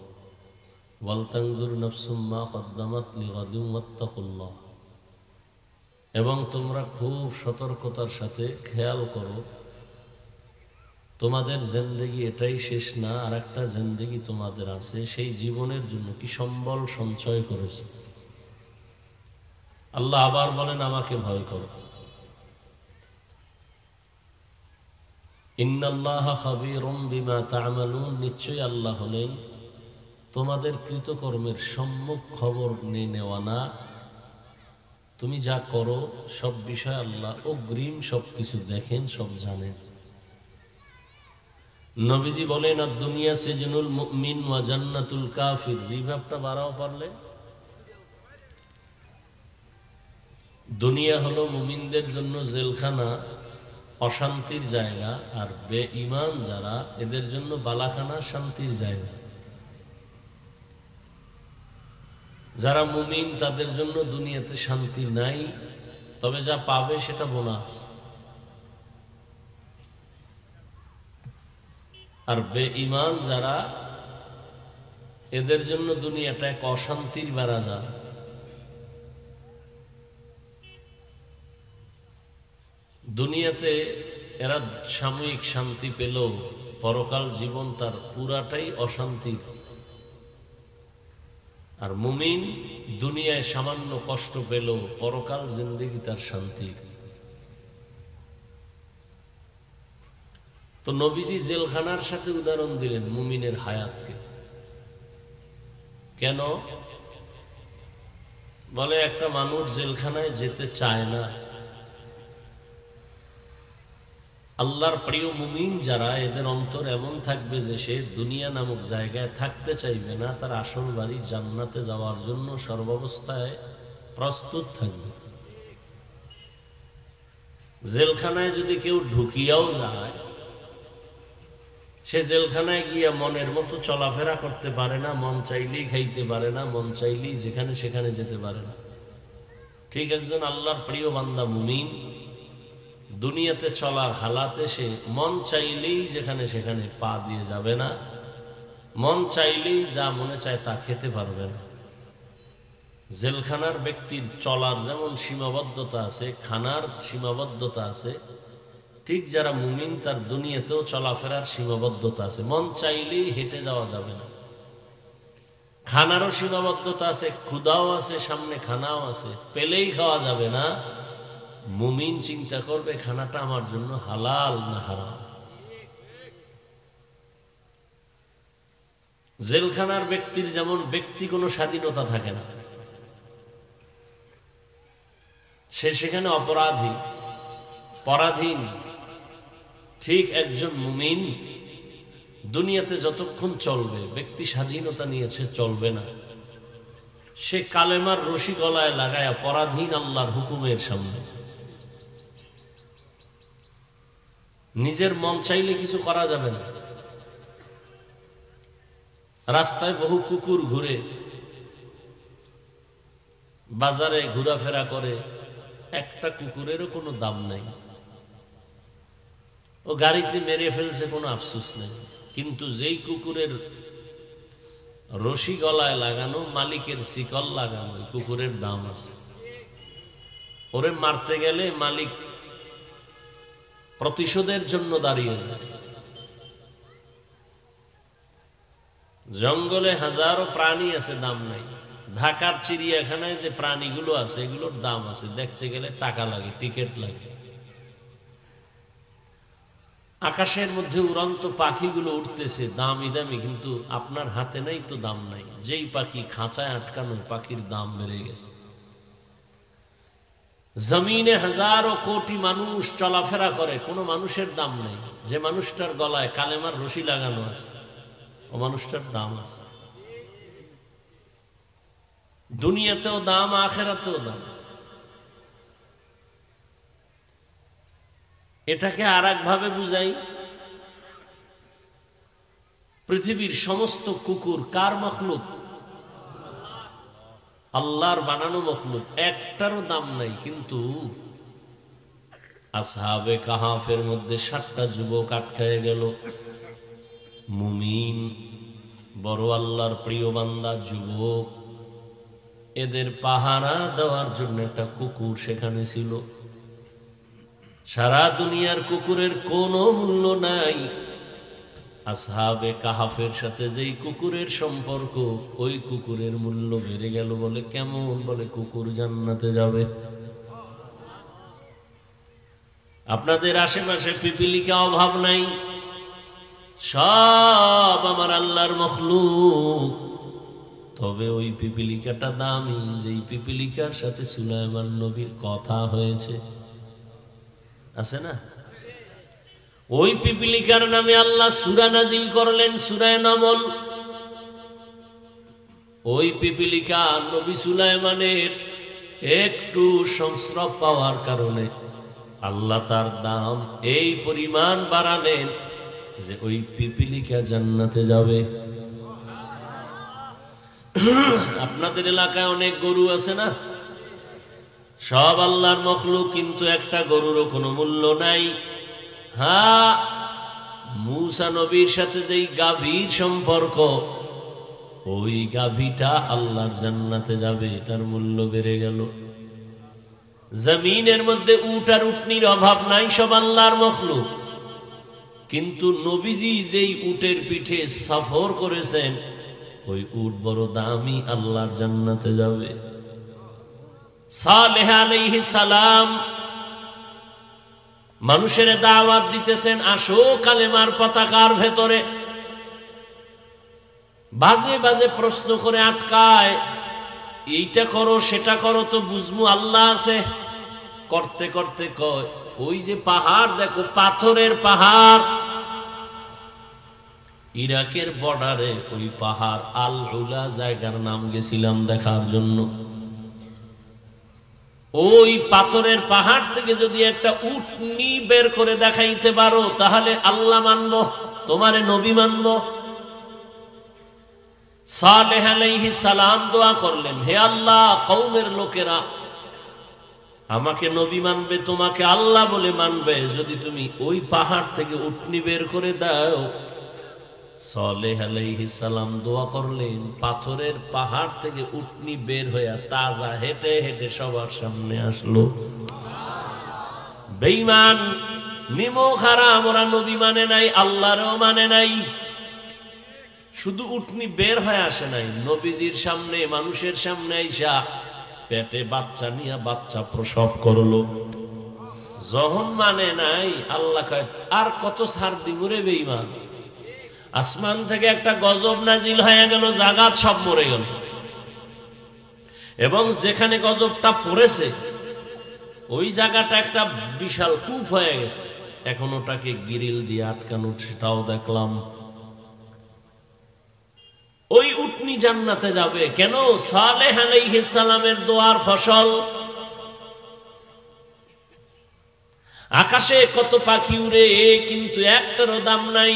ওয়ালতানজুর নাফসুম মা কদ্দামাত লিগাদিন ওয়াত্তাকুল্লাহ, এবং তোমরা খুব সতর্কতার সাথে খেয়াল করো, তোমাদের জিন্দেগি এটাই শেষ না, আর একটা জিন্দেগি তোমাদের আছে, সেই জীবনের জন্য কি সম্বল সঞ্চয় করেছে। আল্লাহ আবার বলেন, আমাকে ভয় করো। ইন্নাল্লাহা খাবীরুম বিমা তা'মালুন, নিশ্চয়ই আল্লাহ হলেন তোমাদের কৃতকর্মের সম্মুখ খবর নিয়ে নেওয়া না। তুমি যা করো সব বিষয় আল্লাহ অগ্রিম সবকিছু দেখেন, সব জানেন। নবীজি বলেন, আদ-দুনিয়া সিজনুল মুমিন ওয়া জান্নাতুল কাফির। রিভাবটা বাড়াও পারলে। দুনিয়া হলো মুমিনদের জন্য জেলখানা, অশান্তির জায়গা, আর বেঈমান যারা, এদের জন্য বালাখানা, শান্তির জায়গা। যারা মুমিন তাদের জন্য দুনিয়াতে শান্তি নাই, তবে যা পাবে সেটা বোনাস। আর বেঈমান যারা, এদের জন্য দুনিয়াটা এক অশান্তির বারাজার। দুনিয়াতে এরা সাময়িক শান্তি পেল, পরকাল জীবন তার পুরাটাই অশান্তির। আর মুমিন দুনিয়ায় সামান্য কষ্ট পেল, পরকাল জিন্দেগি তার শান্তি। তো নবীজি জেলখানার সাথে উদাহরণ দিলেন মুমিনের হায়াতকে। কেন? বলে, একটা মানুষ জেলখানায় যেতে চায় না। আল্লাহর প্রিয় মুমিন যারা, এদের অন্তর এমন থাকবে যে সে দুনিয়া নামক জায়গায় থাকতে চাইবে না, তার আসল বাড়ি জান্নাতে যাওয়ার জন্য সর্বাবস্থায় প্রস্তুত থাকবে। জেলখানায় যদি কেউ ঢুকিয়াও যায়, সে জেলখানায় গিয়া মনের মতো চলাফেরা করতে পারে না, মন চাইলেই খাইতে পারে না, মন চাইলেই যেখানে সেখানে যেতে পারে না। ঠিক একজন আল্লাহর প্রিয় বান্দা মুমিন দুনিয়াতে চলার হালাতে সে মন চাইলেই যেখানে সেখানে পা দিয়ে যাবে না, মন চাইলেই যা মনে চায় তা খেতে পারবে না। জেলখানার ব্যক্তির চলার যেমন সীমাবদ্ধতা আছে, খানার সীমাবদ্ধতা আছে, ঠিক যারা মুমিন তার দুনিয়াতেও চলাফেরার সীমাবদ্ধতা আছে। মন চাইলেই হেঁটে যাওয়া যাবে না, খানারও সীমাবদ্ধতা আছে, ক্ষুধাও আছে, সামনে খানাও আছে, পেলেই খাওয়া যাবে না। মুমিন চিন্তা করবে খানাটা আমার জন্য হালাল না হারাম। জেলখানার ব্যক্তির যেমন ব্যক্তি কোনো স্বাধীনতা থাকে না, সে সেখানে অপরাধী, পরাধীন। ঠিক একজন মুমিন দুনিয়াতে যতক্ষণ চলবে ব্যক্তি স্বাধীনতা নিয়েছে চলবে না। সে কালেমার রশি গলায় লাগায়া পরাধীন আল্লাহর হুকুমের সামনে। নিজের মন চাইলে কিছু করা যাবে না। রাস্তায় বহু কুকুর ঘুরে, বাজারে ঘোরাফেরা করে, একটা কুকুরেরও কোনো দাম নাই। ও গাড়িতে মেরে ফেলছে, কোনো আফসোস নেই। কিন্তু যেই কুকুরের রশি গলায় লাগানো, মালিকের শিকল লাগানো, কুকুরের দাম আছে। ওরে মারতে গেলে মালিক প্রতিশোধের জন্য দাঁড়িয়ে যায়। জঙ্গলে হাজারো প্রাণী আছে, দাম নাই। ঢাকার চিড়িয়াখানায় যে প্রাণীগুলো আছে এগুলোর দাম আছে, দেখতে গেলে টাকা লাগে, টিকিট লাগে। আকাশের মধ্যে উড়ন্ত পাখিগুলো উঠতেছে, দামি দামি, কিন্তু আপনার হাতে নাই তো দাম নাই। যেই পাখি খাঁচায় আটকানো, পাখির দাম বেড়ে গেছে। জমিনে হাজারো কোটি মানুষ চলাফেরা করে, কোনো মানুষের দাম নেই। যে মানুষটার গলায় কালেমার রশি লাগানো আছে ও মানুষটার দাম আছে। দুনিয়াতেও দাম, আখিরাতেও দাম। এটাকে আর একভাবে বুঝাই, পৃথিবীর সমস্ত কুকুর কার মখলুক? আল্লাহর বানানো মখলুক, একটারও দাম নাই। কিন্তু আসহাবে কাহাফের মধ্যে 7টা যুবক আটকায় গেল। মুমিন, বড় আল্লাহর প্রিয় বান্দা যুবক, এদের পাহারা দেওয়ার জন্য একটা কুকুর সেখানে ছিল। সারা দুনিয়ার কুকুরের কোনো মূল্য নাই। আসহাবে কাহাফের সাথে যেই কুকুরের সম্পর্ক, ওই কুকুরের মূল্য বেড়ে গেল। বলে কেমন? বলে কুকুর জান্নাতে যাবে। আপনাদের আশেপাশে পিপিলিকা অভাব নাই, সব আমার আল্লাহর মখলুক। তবে ওই পিপিলিকাটা দামি, যেই পিপিলিকার সাথে সুলাইমান নবীর কথা হয়েছে, আছে না? ওই পিপিলিকার নামে আল্লাহ সূরা নাজিল করলেন, সূরা নামল। ওই পিপিলিকা নবী সুলাইমানের একটু সংস্রব পাওয়ার কারণে আল্লাহ তার দাম এই পরিমাণ বাড়ালেন যে ওই পিপিলিকা জান্নাতে যাবে। আপনাদের এলাকায় অনেক গরু আছে না? সব আল্লাহর মখলুক, কিন্তু একটা গরুরও কোনো মূল্য নাই। হ্যাঁ, মূসা নবীর সাথে যেই গাভীর সম্পর্ক, ওই গাভীটা আল্লাহর জান্নাতে যাবে, এটার মূল্য বেড়ে গেল। জমিনের মধ্যে উট আর উটনির অভাব নাই, সব আল্লাহর মখলুক। কিন্তু নবীজি যেই উটের পিঠে সফর করেছেন, ওই উট বড় দামি, আল্লাহর জান্নাতে যাবে। সালেহ আলাইহিস সালাম মানুষের দাওয়াত দিতেছেন, আসো কালেমার পতাকার ভেতরে। বাজে বাজে প্রশ্ন করে আটকায়, এইটা করো সেটা করো, তো বুঝমু আল্লাহ আছে। করতে করতে কয়, ওই যে পাহাড় দেখো, পাথরের পাহাড়, ইরাকের বর্ডারে ওই পাহাড় আল উলা জায়গার নাম গেছিলাম দেখার জন্য। ওই পাথরের পাহাড় থেকে যদি একটা উটনি বের করে দেখাইতে পারো, তাহলে আল্লাহ মানব, তোমারে নবী মানব। সালেহ আলাইহিস সালাম দোয়া করলেন, হে আল্লাহ, কওমের লোকেরা আমাকে নবী মানবে, তোমাকে আল্লাহ বলে মানবে যদি তুমি ওই পাহাড় থেকে উটনি বের করে দাও। সালেহ আলাইহিস সালাম দোয়া করলেন, পাথরের পাহাড় থেকে উটনি বের হয়ে তাজা হেঁটে হেঁটে সবার সামনে আসলো। বেঈমান, নিমক হারাম, ওরা নবী মানে নাই, আল্লাহরও মানে নাই। শুধু উটনি বের হয়ে আসে নাই, নবীজির সামনে মানুষের সামনে আইসা পেটে বাচ্চা নিয়ে বাচ্চা প্রসব করলো। যখন মানে নাই আল্লাহ কয় আর কত ছাড় দিমুরে বেঈমান। আসমান থেকে একটা গজব নাজিল হয়ে গেল, জাগাত সব মরে গেল। এবং যেখানে গজবটা পড়েছে ওই জায়গাটা একটা বিশাল কূপ হয়ে গেছে, এখন ওটাকে গ্রিল দিয়ে আটকানো, সেটাও দেখলাম। ওই উটনি জান্নাতে যাবে কেন? সালেহ আলাইহিস সালামের দোয়ার ফসল। আকাশে কত পাখি উড়ে, কিন্তু একটারও দাম নাই।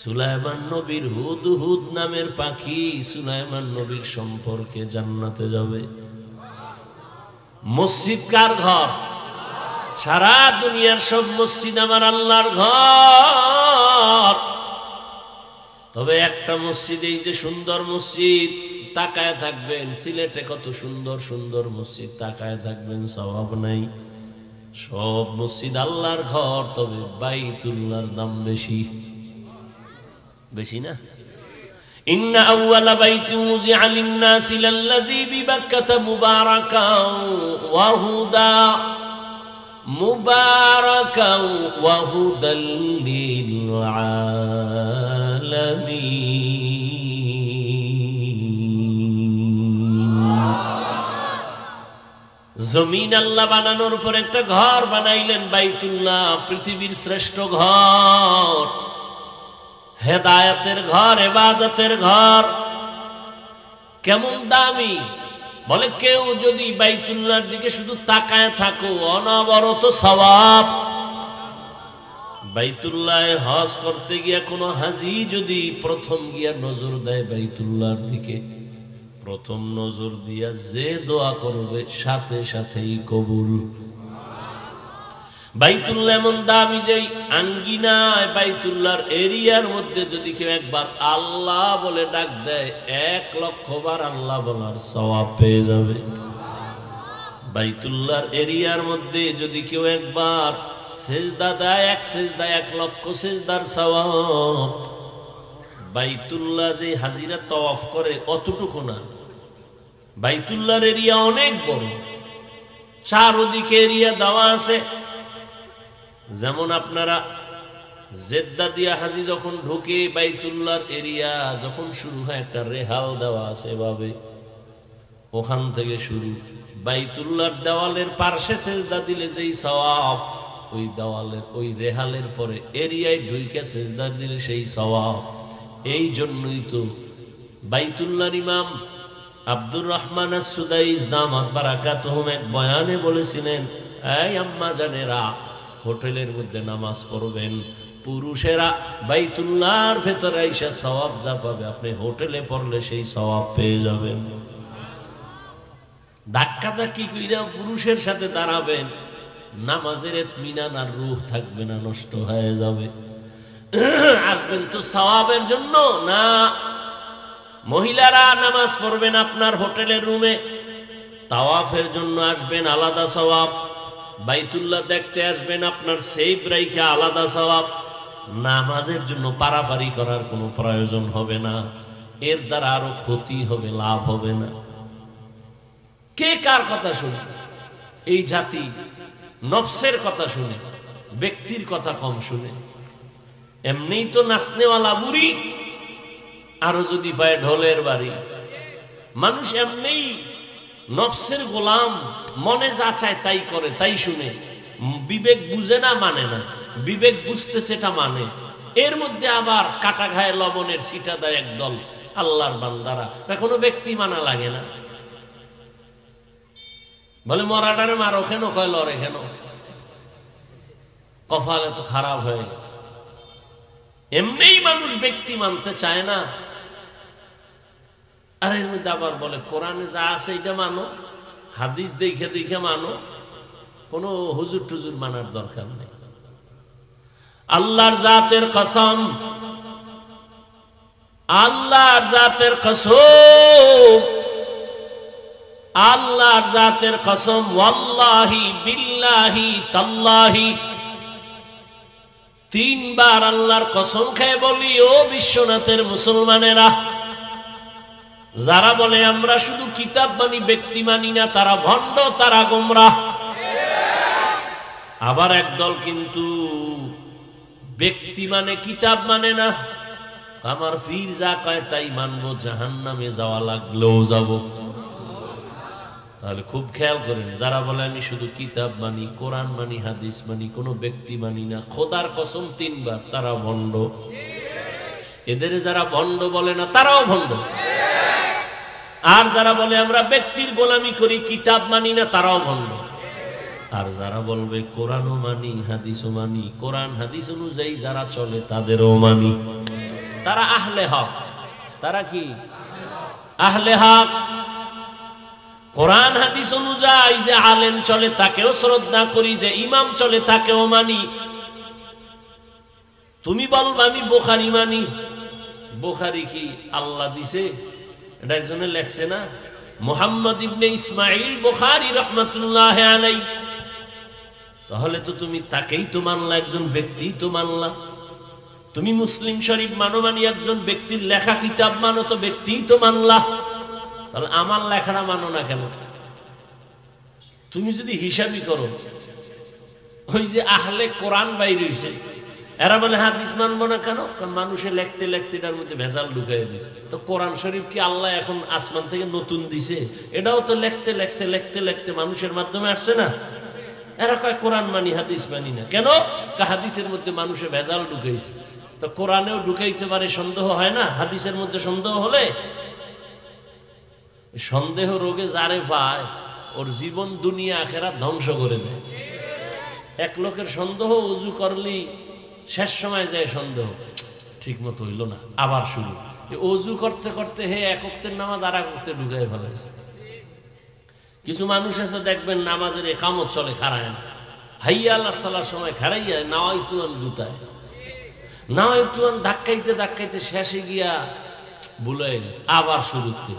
সুলাইমান নবীর হুদহুদ নামের পাখি সুলাইমান নবীর সম্পর্কে জান্নাতে যাবে। মসজিদ কার ঘর? সারা দুনিয়ার সব মসজিদ আমার আল্লাহর ঘর। তবে একটা মসজিদ, এই যে সুন্দর মসজিদ, তাকায় থাকবেন। সিলেটে কত সুন্দর সুন্দর মসজিদ, তাকায় থাকবেন, সওয়াব নাই। সব মসজিদ আল্লাহর ঘর, তবে বাইতুল্লাহর দাম বেশি। বেশি না? ইন্না আউওয়ালা বাইতিন উযিআ লিন-নাসি লাল্লাযী বিবাক্কাতা মুবারাকাও ওয়া হুদা মুবারাকাও ওয়া হুদাল লিল আলামিন। জমিন আল্লাহ বানানোর পর একটা ঘর বানাইলেন বাইতুল্লাহ, পৃথিবীর শ্রেষ্ঠ ঘর, হেদায়েতের ঘর, ইবাদতের ঘর। কেমন দামি! বলে কেউ যদি বাইতুল্লাহর দিকে শুধু তাকায় থাকো, অনবরত সওয়াব। বাইতুল্লাহে হজ করতে গিয়া কোনো হাজি যদি প্রথম গিয়া নজর দেয় বাইতুল্লাহর দিকে, প্রথম নজর দিয়া যে দোয়া করবে সাথে সাথেই কবুল। বাইতুল্লাহ এমন দামি যে আঙ্গিনায় বাইতুল্লাহর এরিয়ার মধ্যে যদি কেউ একবার আল্লাহ বলে ডাক দেয়, 1,00,000 বার আল্লাহ বলার সওয়াব পেয়ে যাবে। বাইতুল্লাহর এরিয়ার মধ্যে যদি কেউ একবার সেজদা দেয়, এক সেজদা 1,00,000 সেজদার সওয়াব। বাইতুল্লাহ যে হাজিরা তওয়াফ করে অতটুকু না, বাইতুল্লাহর এরিয়া অনেক বড়, চারদিকে এরিয়া দেওয়া আছে। যেমন আপনারা জেদ্দা দিয়া হাজি যখন ঢুকে বাইতুল্লাহর এরিয়া যখন শুরু হয়, একটা রেহাল দেওয়া আছে, এভাবে ওখান থেকে শুরু। বাইতুল্লাহর দেওয়ালের পার্শ্বে সেজদা দিলে যেই সওয়াব, ওই দেওয়ালের ওই রেহালের পরে এরিয়ায় ঢুকে সেজদা দিলে সেই সওয়াব। এই জন্যই তো বাইতুল্লাহর ইমাম আব্দুর রহমান আস-সুদাইস দামাত বারাকাতুহুম এক বয়ানে বলেছিলেন, এই আম্মা জানেরা, হোটেলের মধ্যে নামাজ পড়বেন, পুরুষেরা বাইতুল্লাহর ভেতরে আইসা সওয়াব যা পাবে, আপনি হোটেলে পড়লে সেই সওয়াব পেয়ে যাবেন। ধাক্কাধাক্কি কইরা পুরুষের সাথে দাঁড়াবেন, নামাজের ইতমিনান আর রূহ থাকবে না, নষ্ট হয়ে যাবে। আসবেন তো সওয়াবের জন্য না। মহিলারা নামাজ পড়বেন আপনার হোটেলের রুমে, তাওয়াফের জন্য আসবেন, আলাদা সওয়াব। বাইতুল্লাহ দেখতে আসবেন, আপনার সেফ রাইখা আলাদা সওয়াব। নামাজের জন্য পারাপারি করার কোনো প্রয়োজন হবে না, এর দ্বারা আরো ক্ষতি হবে, লাভ হবে না। কে কার কথা শুনে? এই জাতি নফসের কথা শুনে, ব্যক্তির কথা কম শুনে। এমনিই তো নাচনেওয়ালা বুড়ি, আরো যদি পায় ঢোলের বাড়ি। মানুষ এমনিই নফসের গোলাম, মনে যা চায় তাই করে, তাই শুনে। বিবেক বুঝে না, মানে না। বিবেক বুঝতে সেটা মানে। এর মধ্যে আবার কাটা ঘায়ে লবণের ছিটা দেয় একদল আল্লাহর বান্দারা। কোনো ব্যক্তি মানা লাগে না, বলে মরাডারে মারো কেন, কয় লড়ে কেন, কপাল এত খারাপ হয়ে গেছে। এমনিই মানুষ ব্যক্তি মানতে চায় না। আর এর মধ্যে আবার বলে কোরআনে যা আছে এটা মানো, হাদিস দেখে দেখে মানো, কোনো হুজুর টুজুর মানার দরকার নেই। আল্লাহর জাতের কসম, আল্লাহর জাতের কসম, আল্লাহর জাতের কসম, ওয়াল্লাহি বিল্লাহি তাল্লাহি, তিনবার আল্লাহর কসম খেয়ে বলি, ও বিশ্বনাথের মুসলমানেরা, যারা বলে আমরা শুধু কিতাব মানি ব্যক্তি মানি না, তারা ভণ্ড, তারা গোমরাহ। আবার একদল কিন্তু ব্যক্তি মানে কিতাব মানে না, আমার পীর যা কয় তাই মানবো, জাহান্নামে যাওয়া লাগলেও যাব। তাহলে খুব খেয়াল করেন, যারা বলে আমি শুধু কিতাব মানি, কোরআন মানি, হাদিস মানি, কোনো ব্যক্তি মানি না, খোদার কসম তিনবার, তারা ভণ্ড। এদের যারা ভণ্ড বলে না, তারাও ভণ্ড। আর যারা বলে আমরা ব্যক্তির গোলামি করি, কিতাব মানি না, তারাও ভণ্ড। আর যারা বলবে কোরআনও মানি, হাদিসও মানি, কোরআন হাদিস অনুযায়ী যারা চলে তাদেরও মানি, তারা আহলে হক। তারা কি আহলে হক? কোরআন হাদিস অনুযায়ী যে আলেম চলে তাকেও শ্রদ্ধা করি, যে ইমাম চলে তাকেও মানি। তুমি বলবা আমি বুখারী মানি, বুখারী কি আল্লাহ দিছে? এটা একজনে লেখছে না, মুহাম্মদ ইবনে ইসমাইল বুখারী রাহমাতুল্লাহি আলাইহি। তাহলে তো তুমি তাকেই তো মানলা, একজন ব্যক্তি তো মানলা। তুমি মুসলিম শরীফ মানো মানি একজন ব্যক্তির লেখা কিতাব মানো, তো ব্যক্তি তো মানলা। তাহলে আমার লেখাটা মানো না কেন? তুমি যদি হিসাবই করো, ওই যে আহলে কোরআন বাইর হইছে, এরা বলে হাদিস মানবো না কেন? কারণ মানুষে লিখতে লিখতে এটার মধ্যে ভেজাল ঢুকাই দিছে। তো কোরআন শরীফ কি আল্লাহ এখন আসমান থেকে নতুন দিছে? এটাও তো লিখতে লিখতে লিখতে লিখতে মানুষের মাধ্যমে আসছে না। এরা কয় কোরআন মানি, হাদিস মানি না কেন? হাদিসের মধ্যে মানুষে ভেজাল ঢুকাইছে। তো কোরআনেও ঢুকাইতে পারে, সন্দেহ হয় না? হাদিসের মধ্যে সন্দেহ হলে, সন্দেহ রোগে যারে পায় ওর জীবন দুনিয়া আখেরাত ধ্বংস করে দেয়। এক লোকের সন্দেহ, উজু করলি শেষ সময় যায় সন্দেহ, ঠিক মতো হইল না, আবার শুরু। উজু করতে করতে হে এক ওয়াক্তের নামাজ আর এক ওয়াক্তে ঢুকাই ফেলাইছে। কিছু মানুষ আছে দেখবেন নামাজের একামত চলে, খারায় না, হাইয়া আল্লাহ সালার সময় খারাইয়া নাওয়াইতুয়ান গুতায়, নাওয়াইতুয়ান ধাক্কাইতে ধাক্কাইতে শেষে গিয়া ভুল হয়ে গেছে, আবার শুরুতে।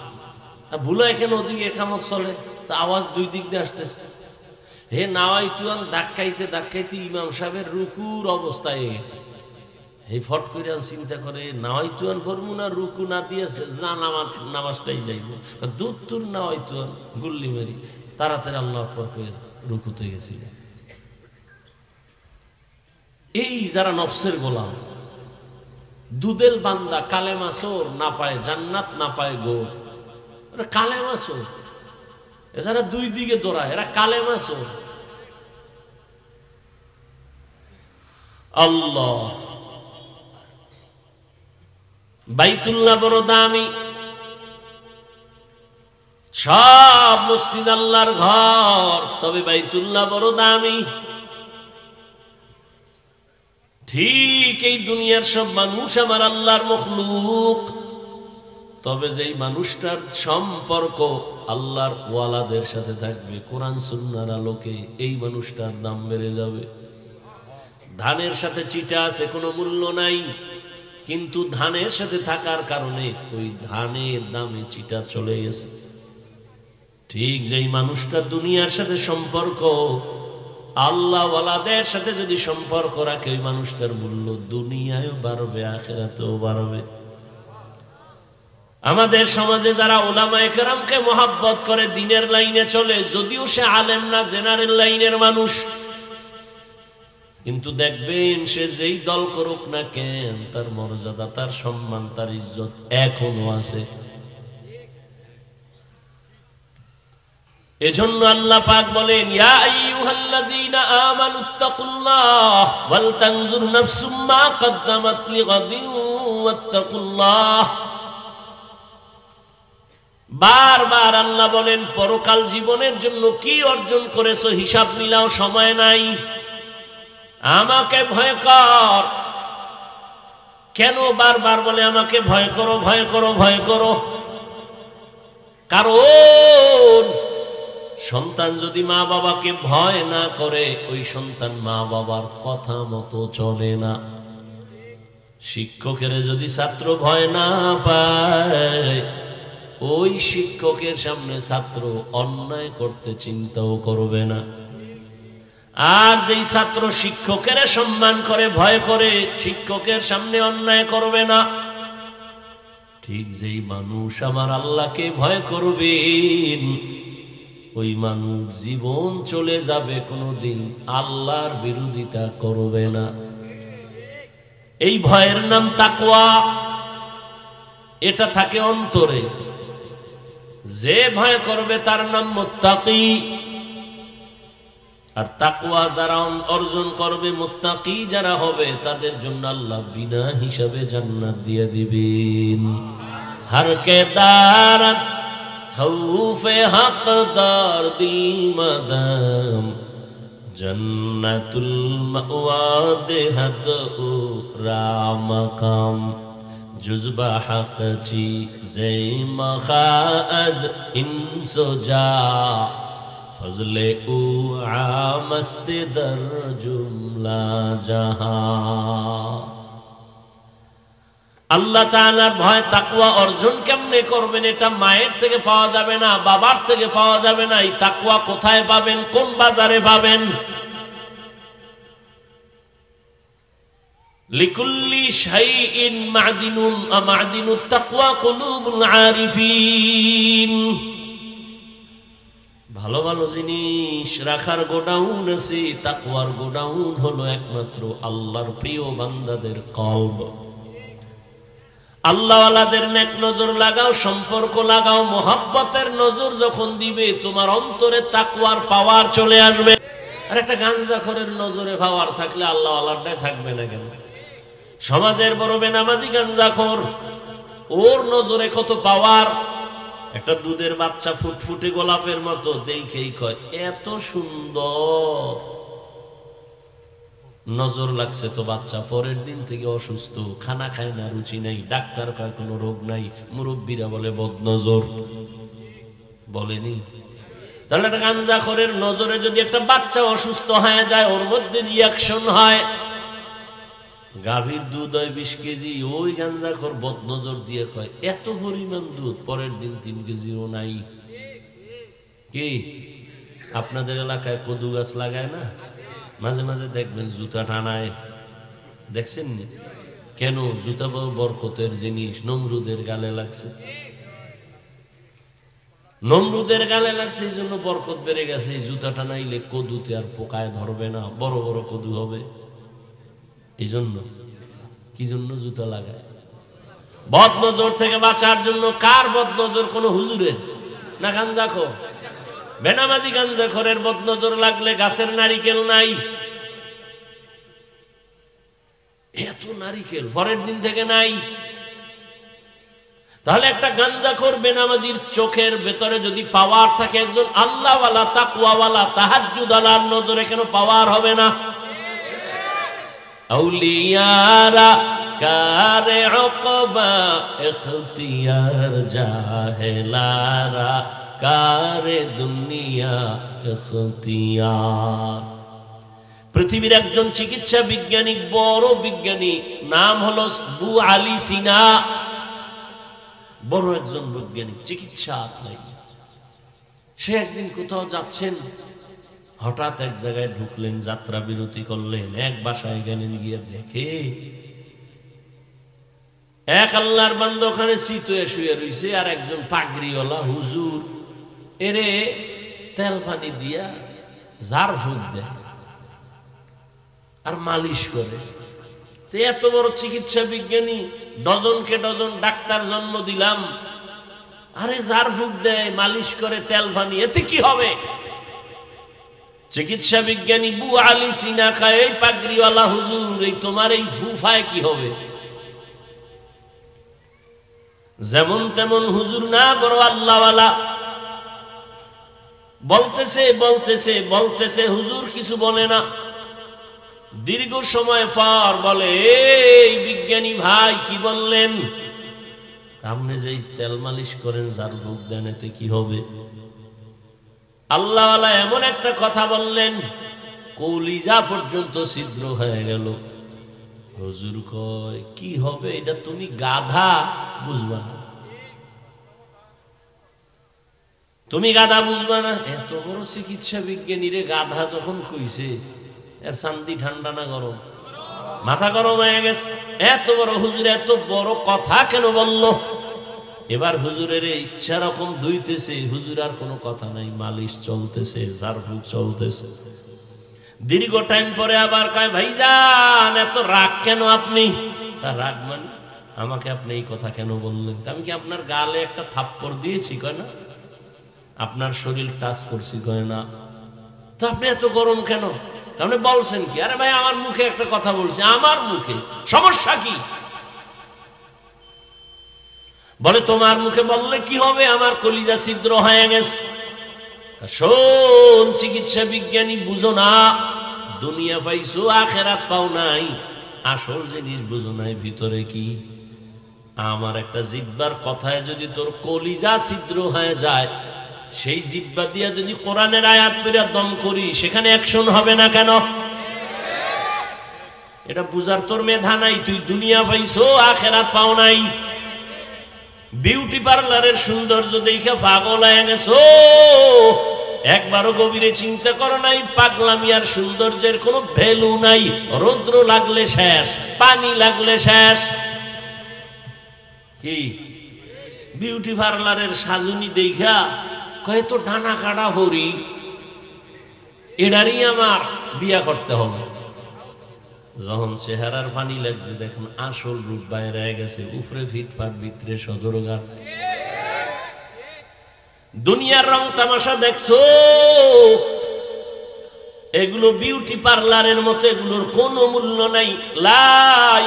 ভুল হয় কেন? ওদিকে একামত চলে, তা আওয়াজ দুই দিক দিয়ে আসতেছে। হে নাওয়াইতুয়ান ধাক্কাইতে ধাক্কাইতে ইমাম সাহেবের রুকুর অবস্থায় গেছে। এই ফট করে চিন্তা করে নাওয়াইতুয়ান করবো না, রুকু না দিয়েছে না, নামাজটাই যাইব, দূর তুর নাওয়াইতুয়ান গুল্লি মারি তাড়াতাড়ি আল্লাহ আকবার করে রুকুতে গেছি। এই যারা নফসের গোলাম, দুদেল বান্দা, কালেমা চোর, না পায় জান্নাত না পায় গোর। কালেমা চোর, এরা দুই দিকে দৌড়ায়, এরা কালেমা চোর। আল্লাহ, বাইতুল্লাহ বড় দামি, সব মসজিদ আল্লাহর ঘর, তবে বাইতুল্লাহ বড় দামি। ঠিক এই দুনিয়ার সব মানুষ আমার আল্লাহর মখলুক, তবে যেই মানুষটার সম্পর্ক আল্লাহর ওয়ালাদের সাথে থাকবে কোরআন সুন্নাহর আলোকে, এই মানুষটার দাম বেড়ে যাবে। ধানের সাথে চিটা আছে, কোনো মূল্য নাই, কিন্তু ধানের সাথে থাকার কারণে ওই ধানের দামে চিটা চলে গেছে। ঠিক যেই মানুষটা দুনিয়ার সাথে সম্পর্ক, আল্লাহ ওয়ালাদের সাথে যদি সম্পর্ক রাখে, ওই মানুষটার মূল্য দুনিয়ায়ও বাড়বে, আখিরাতেও বাড়বে। আমাদের সমাজে যারা উলামায়ে কেরামকে মহব্বত করে, দ্বীনের লাইনে চলে, যদিও সে আলেম না, জেনারেল লাইনের মানুষ, কিন্তু দেখবেন সে যেই দল করুক না কেন, তার মর্যাদা, তার সম্মান, তার ইজ্জত এখনো আছে। এজন্য আল্লাহ পাক বলেন, ইয়া আইয়ুহাল্লাযীনা আমানুত্তাকুল্লাহ ওয়াল তানজুর নাফসুম মা কদ্দামাত লিগাদিন ওয়াত্তাকুল্লাহ। বারবার আল্লাহ বলেন, পরকাল জীবনের জন্য কি অর্জন করেছো হিসাব মিলাও, সময় নাই। আমাকে ভয় কর। কেন বারবার বলে আমাকে ভয় করো, ভয় করো, ভয় করো? কারণ সন্তান যদি মা বাবাকে ভয় না করে, ওই সন্তান মা বাবার কথা মতো চলে না। শিক্ষকের যদি ছাত্র ভয় না পায়, ওই শিক্ষকের সামনে ছাত্র অন্যায় করতে চিন্তাও করবে না। আর যেই ছাত্র শিক্ষকের সম্মান করে ভয় করে শিক্ষকের সামনে অন্যায় করবে না, ঠিক যেই মানুষ আমার আল্লাহকে ভয় করবেন ওই মানুষ জীবন চলে যাবে, কোনোদিন আল্লাহর বিরোধিতা করবে না। এই ভয়ের নাম তাকওয়া, এটা থাকে অন্তরে। যে ভয় করবে তার নাম মুত্তাকি। আর তাকওয়া যারা অর্জন করবে, মুত্তাকি যারা হবে, তাদের জন্য আল্লাহ বিনা হিসাবে জান্নাত দিয়ে দিবেন। हर के दारत खौफे हकदार दिल मदाम जन्नतुल मअवा देहद ओ रामकाम जुज़बा हक ची ज़ैमा खाज इंसो जा फजले उ आमस्त दर जुमला जहां। আল্লাহ তাআলার ভয় তাকওয়া অর্জন কেমনে করবেন? এটা মায়ের থেকে পাওয়া যাবে না, বাবার থেকে পাওয়া যাবে না। এই তাকওয়া কোথায় পাবেন? কোন বাজারে পাবেন? লিকুল্লি শাইইন মা'দিনুন মা'দিনুত তাকওয়া কুলুবুল আরিফিন। ভালো ভালো জিনিস রাখার গোডাউন আছে, তাকওয়ার গোডাউন হলো একমাত্র আল্লাহর প্রিয় বান্দাদের কলব। আল্লাহওয়ালাদের নেক নজর লাগাও, সম্পর্ক লাগাও, মোহাব্বতের নজর যখন দিবে তোমার অন্তরে তাকওয়ার পাওয়ার চলে আসবে। আর একটা গাঞ্জাখোরের নজরে পাওয়ার থাকলে আল্লাহওয়ালারটাই থাকবে না কেন? সমাজের বড় বেনামাজি গাঞ্জাখোর, ওর নজরে কত পাওয়ার। একটা দুধের বাচ্চা ফুটফুটে গোলাপের মতো, দেখেই কয় এত সুন্দর, নজর লাগছে তো বাচ্চা। পরের দিন থেকে অসুস্থ, খানা খায় না, রুচি নাই, ডাক্তার কয় কোনো রোগ নাই, মুরব্বীরা বলে বদনজর। বলেনি? তাহলে একটা গাঞ্জাখোরের নজরে যদি একটা বাচ্চা অসুস্থ হয়ে যায়, ওর মধ্যে রিয়াকশন হয়, গাভীর দুধ হয় 20 কেজি, ওই গাঞ্জাখোর বদনজর দিয়ে কয় এত পরিমাণ দুধ, পরের দিন 3 কেজিও নাই। কি আপনাদের এলাকায় কদু গাছ লাগায় না? মাঝে মাঝে দেখবেন জুতা টানায়, দেখছেন নি? কেন? জুতা বরকতের জিনিস, নমরুদের গালে লাগছে। নমরুদের গালে লাগছে, এই জন্য বরকত বেড়ে গেছে। এই জুতা টানাইলে কদুতে আর পোকায় ধরবে না, বড় বড় কদু হবে। এই জন্য কি জন্য জুতা লাগায়? বদনজর থেকে বাঁচার জন্য। কার বদনজর? কোন হুজুরের না গাঞ্জাখোর? বেনামাজি গাঞ্জাখোরের বদনজর লাগলে গাছের নারিকেল নাই, এত নারিকেল পরের দিন থেকে নাই। তাহলে একটা গাঞ্জাখোর বেনামাজির চোখের ভেতরে যদি পাওয়ার থাকে, একজন আল্লাহওয়ালা তাকওয়াওয়ালা তাহাজ্জুদালার নজরে কেন পাওয়ার হবে না? আউলিয়ারা কারে উকবা ইখতিয়ার জাহেলারা কারে দুনিয়া ইখতিয়ার। পৃথিবীর একজন চিকিৎসা বিজ্ঞানী, বড় বিজ্ঞানী, নাম হলো আবু আলী সিনা। বড় একজন বৈজ্ঞানিক, চিকিৎসা নাই। সে একদিন কোথাও যাচ্ছেন, হঠাৎ এক জায়গায় ঢুকলেন, যাত্রা বিরতি করলেন, এক বাসায় গেলেন, গিয়ে দেখে এক আল্লাহর বান্দা ওখানে চিতয়ে শুয়ে রইছে, আর একজন পাগড়িওয়ালা হুজুর এরে তেল পানি দিয়া ঝাড় ফুঁক দেয় আর মালিশ করে। তো এত বড় চিকিৎসা বিজ্ঞানী, ডজনকে ডজন ডাক্তার জন্ম দিলাম, আরে ঝাড় ফুঁক দেয়, মালিশ করে, তেল পানি, এতে কি হবে? চিকিৎসা বিজ্ঞানী আবু আলী সিনা খায়, এই পাগড়িওয়ালা হুজুর, এই তোমার এই ফুফায় কি হবে? যেমন তেমন হুজুর না, বড় আল্লাহওয়ালা। বলতেছে বলতেছে বলতেছে, হুজুর কিছু বলে না। দীর্ঘ সময় পর বলে, এই বিজ্ঞানী ভাই কি বললেন? আপনি যে তেল মালিশ করেন, ঝাড় ফুঁক দেন, এতে কি হবে? আল্লাহওয়ালা এমন একটা কথা বললেন, কলিজা পর্যন্ত ছিদ্র হয়ে গেল। হুজুর কয় কি হবে? এটা তুমি গাধা, বুঝবা না। তুমি গাধা বুঝবা না? এত বড় চিকিৎসা বিজ্ঞানী রে গাধা যখন কইছে, এর শান্তি ঠান্ডা না গরম? মাথা গরম হয়ে গেছে। এত বড় হুজুর এত বড় কথা কেন বলল? এবার হুজুরের ইচ্ছা রকম ধুইতেছে, হুজুর আর কোনো কথা নাই, মালিশ চলতেছে, ঝাড়ফুঁক চলতেছে। দীর্ঘ টাইম পরে আবার কয়, ভাইজান এত রাগ কেন আপনি? তার রাগ মানে আমাকে আপনি এই কথা কেন বললেন? আমি কি আপনার গালে একটা থাপ্পড় দিয়েছি? কয় না। আপনার শরীর টাচ করছি? কয় না। তো আপনি এত গরম কেন? আপনি বলছেন কি? আরে ভাই আমার মুখে একটা কথা বলছি। আমার মুখে সমস্যা কি? বলে তোমার মুখে বললে কি হবে? আমার কলিজা ছিদ্র হয়ে গেছে। শোন চিকিৎসা বিজ্ঞানী, বুঝো না, দুনিয়া পাইছো আখেরাত পাও নাই, আসল জিনিস বুঝো নাই ভিতরে কি। আমার একটা জিহ্বার কথায় যদি তোর কলিজা ছিদ্র হয়ে যায়, সেই জিহ্বা দিয়া যদি কোরআনের আয়াত পড়ে দম করি, সেখানে অ্যাকশন হবে না কেন? এটা বুঝার তোর মেধা নাই। তুই দুনিয়া পাইছো আখেরাত পাও নাই। বিউটি পার্লারের সৌন্দর্য দেখে পাগল হয়ে গেছো, একবারও গভীরে চিন্তা করো নাই পাগলামি আর সৌন্দর্যের কোনো ভ্যালু নাই। রৌদ্র লাগলে শেষ, পানি লাগলে শেষ। কি বিউটি পার্লারের সাজুনি দেখা কয় তো ডানা কাটা হরি, এটারই আমার বিয়া করতে হবে। যখন চেহারার পানি লাগছে, দেখেন আসল রূপ বাইরে গেছে, উপরে ফিটফাট, ভিতরে সদরঘাট। দুনিয়ার রং তামাশা দেখছো, এগুলো বিউটি পার্লারের মতো, এগুলোর কোনো মূল্য নাই। লা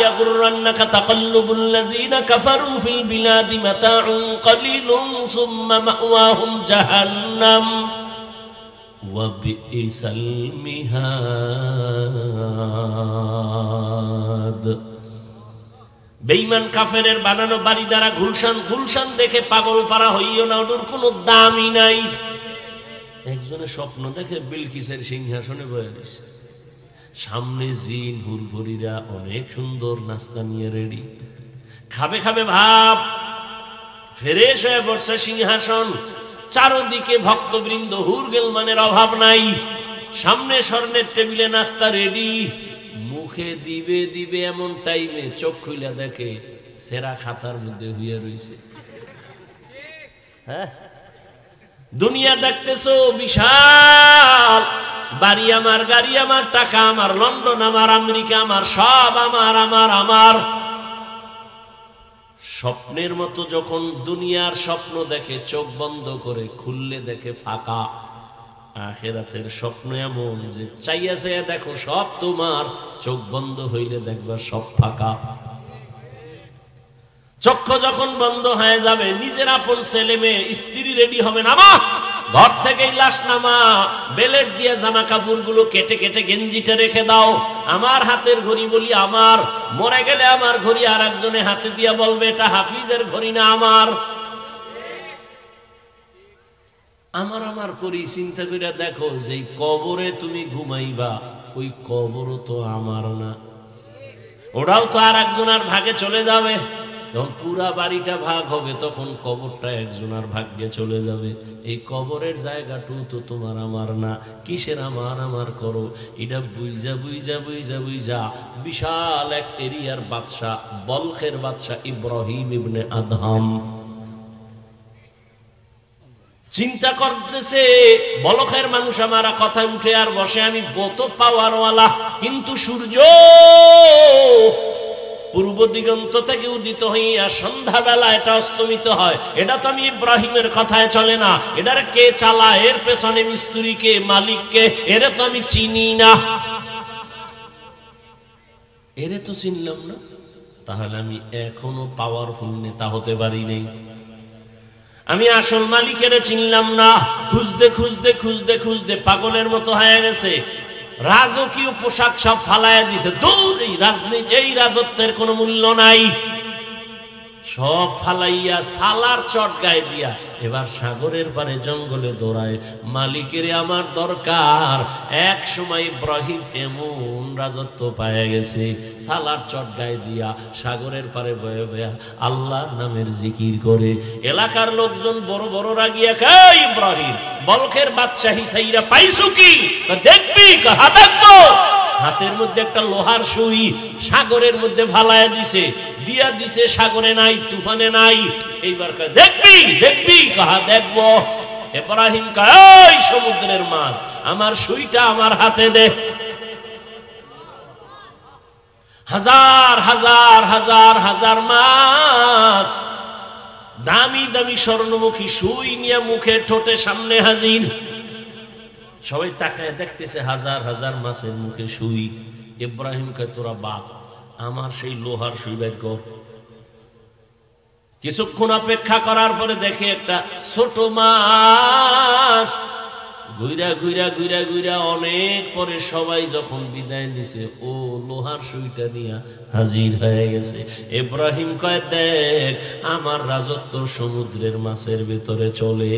ইয়াগুররান্নাকা তাকাল্লুবুল লাযিনা কাফারু ফিল বিলাদি মাতাউন কালিলুন সুম্মা মাওয়াহুম জাহান্নাম ওয়া বিইসাল মিহাদ। বেঈমান কাফেরের বানানো বাড়ি দ্বারা গুলশান গুলশান দেখে পাগল পারা হইও না, ওর কোনো দামই নাই। একজনের স্বপ্ন দেখে বিলকিসের সিংহাসনে বসে দিছে, সামনে জিন হুরভুরিরা অনেক সুন্দর নাস্তা নিয়ে রেডি, খাবে খাবে ভাব, ফ্রেশ হয়ে বসে সিংহাসন, চারদিকে ভক্তবৃন্দ, হুরগেলমানের অভাব নাই, সামনে স্বর্ণের টেবিলে নাস্তা রেডি। মুখে দিবে দিবে এমন টাইমে চোখ খুইলা দেখে সেরা খাতার মধ্যে হইয়া রইছে। হ্যাঁ, দুনিয়া দেখতেছো বিশাল, বাড়ি আমার, গাড়ি আমার, টাকা আমার, লন্ডন আমার, আমেরিকা আমার, সব আমার আমার আমার। স্বপ্নের মতো যখন দুনিয়ার স্বপ্ন দেখে চোখ বন্ধ করে, খুললে দেখে ফাঁকা। আখিরাতের স্বপ্ন এমন যে চাইয়া চাইয়া দেখো সব তোমার, চোখ বন্ধ হইলে দেখবা সব ফাঁকা। চক্ষু যখন বন্ধ হয়ে যাবে, নিজের আপন ছেলে মেয়ে স্ত্রী রেডি হবে, নামা ঘর থেকেই লাশ নামা, বেলেট দিয়ে জামা কাপড় গুলো কেটে কেটে গেঞ্জিটা রেখে দাও। আমার হাতের ঘড়ি বলি আমার, মরে গেলে আমার ঘড়ি আর একজনে হাতে দিয়া বলবে এটা হাফিজের ঘড়ি না আমার। আমার আমার করি চিন্তা করে দেখো, যে কবরে তুমি ঘুমাইবা, ওই কবরও তো আমার না, ওটাও তো আর একজনের ভাগে চলে যাবে। যখন পুরা বাড়িটা ভাগ হবে, তখন কবরটা একজনের ভাগ্যে চলে যাবে। এই কবরের জায়গাটু তো তোমার আমার না, কিসের আমার আমার করো? এটা বুইজা বুইজা বুইজা বুইজা বিশাল এক এরিয়ার বাদশা, বলখের বাদশা ইব্রাহিম ইবনে আদহাম চিন্তা করতেছে, বলখের মানুষ আমারা কথা উঠে আর বসে, আমি কত পাওয়ারওয়ালা, কিন্তু সূর্য পূর্ব দিগন্ত থেকে উদিত হইয়া সন্ধ্যাবেলা এটা অস্তমিত হয়। এটা তো আমি ইব্রাহিমের কথায় চলে না। এটার কে চালায়, এর পেছনে মিস্ত্রি কে, মালিক কে, এরে তো আমি চিনি না। এরে তো চিনলাম না, তাহলে আমি এখনো পাওয়ারফুল নেতা হতে পারি নাই। আমি আসল মালিকের চিনলাম না, খুঁজতে খুঁজতে খুঁজতে খুঁজতে পাগলের মতো হয়ে গেছে। রাজকীয় পোশাক সব ফালাইয়া দিছে, দূর, এই রাজনীতি, এই রাজত্বের কোনো মূল্য নাই। সব ফালাইয়া সালার চট গায়ে দিয়া এবার সাগরের পারে জঙ্গলে দৌড়ায়, মালিকের আমার দরকার। এক সময় ইব্রাহিম এমন রাজত্ব পায়ে গেছে, সালার চট গায়ে দিয়া সাগরের পারে বয়ে বয়ে আল্লাহর নামের জিকির করে। এলাকার লোকজন বড় বড় রাগিয়া কয়, ইব্রাহিম বলকের বাদশাহী সাইরা পাইছো কি? দেখবি? হ্যাঁ দেখবো। হাতের মধ্যে একটা লোহার সুই সাগরের মধ্যে ফালায়া দিছে, দিয়া দিছে, সাগরে নাই, তুফানে নাই। এইবার কয় দেখবি? দেখবি? কাহা দেখবো। ইব্রাহিম কয়, ওই সমুদ্রের মাছ, আমার সুইটা আমার হাতে দে। হাজার হাজার হাজার হাজার মাছ, দামি দামি স্বর্ণমুখী সুই নিয়ে মুখে ঠোঁটে সামনে হাজির। সবাই তাকায় দেখতেছে হাজার হাজার মাছের মুখে সুই। ইব্রাহিম কয়, তোরা বাপ, আমার সেই লোহার সুই বের কর। কিছুক্ষণ অপেক্ষা করার পরে দেখে একটা ছোট মাছ ঘুরা ঘুরা ঘুরা ঘুরা অনেক পরে সবাই যখন বিদায় নিছে, ও লোহার সুইটা নিয়ে হাজির হয়ে গেছে। ইব্রাহিম কয়, দেখ আমার রাজত্ব সমুদ্রের মাছের ভেতরে চলে,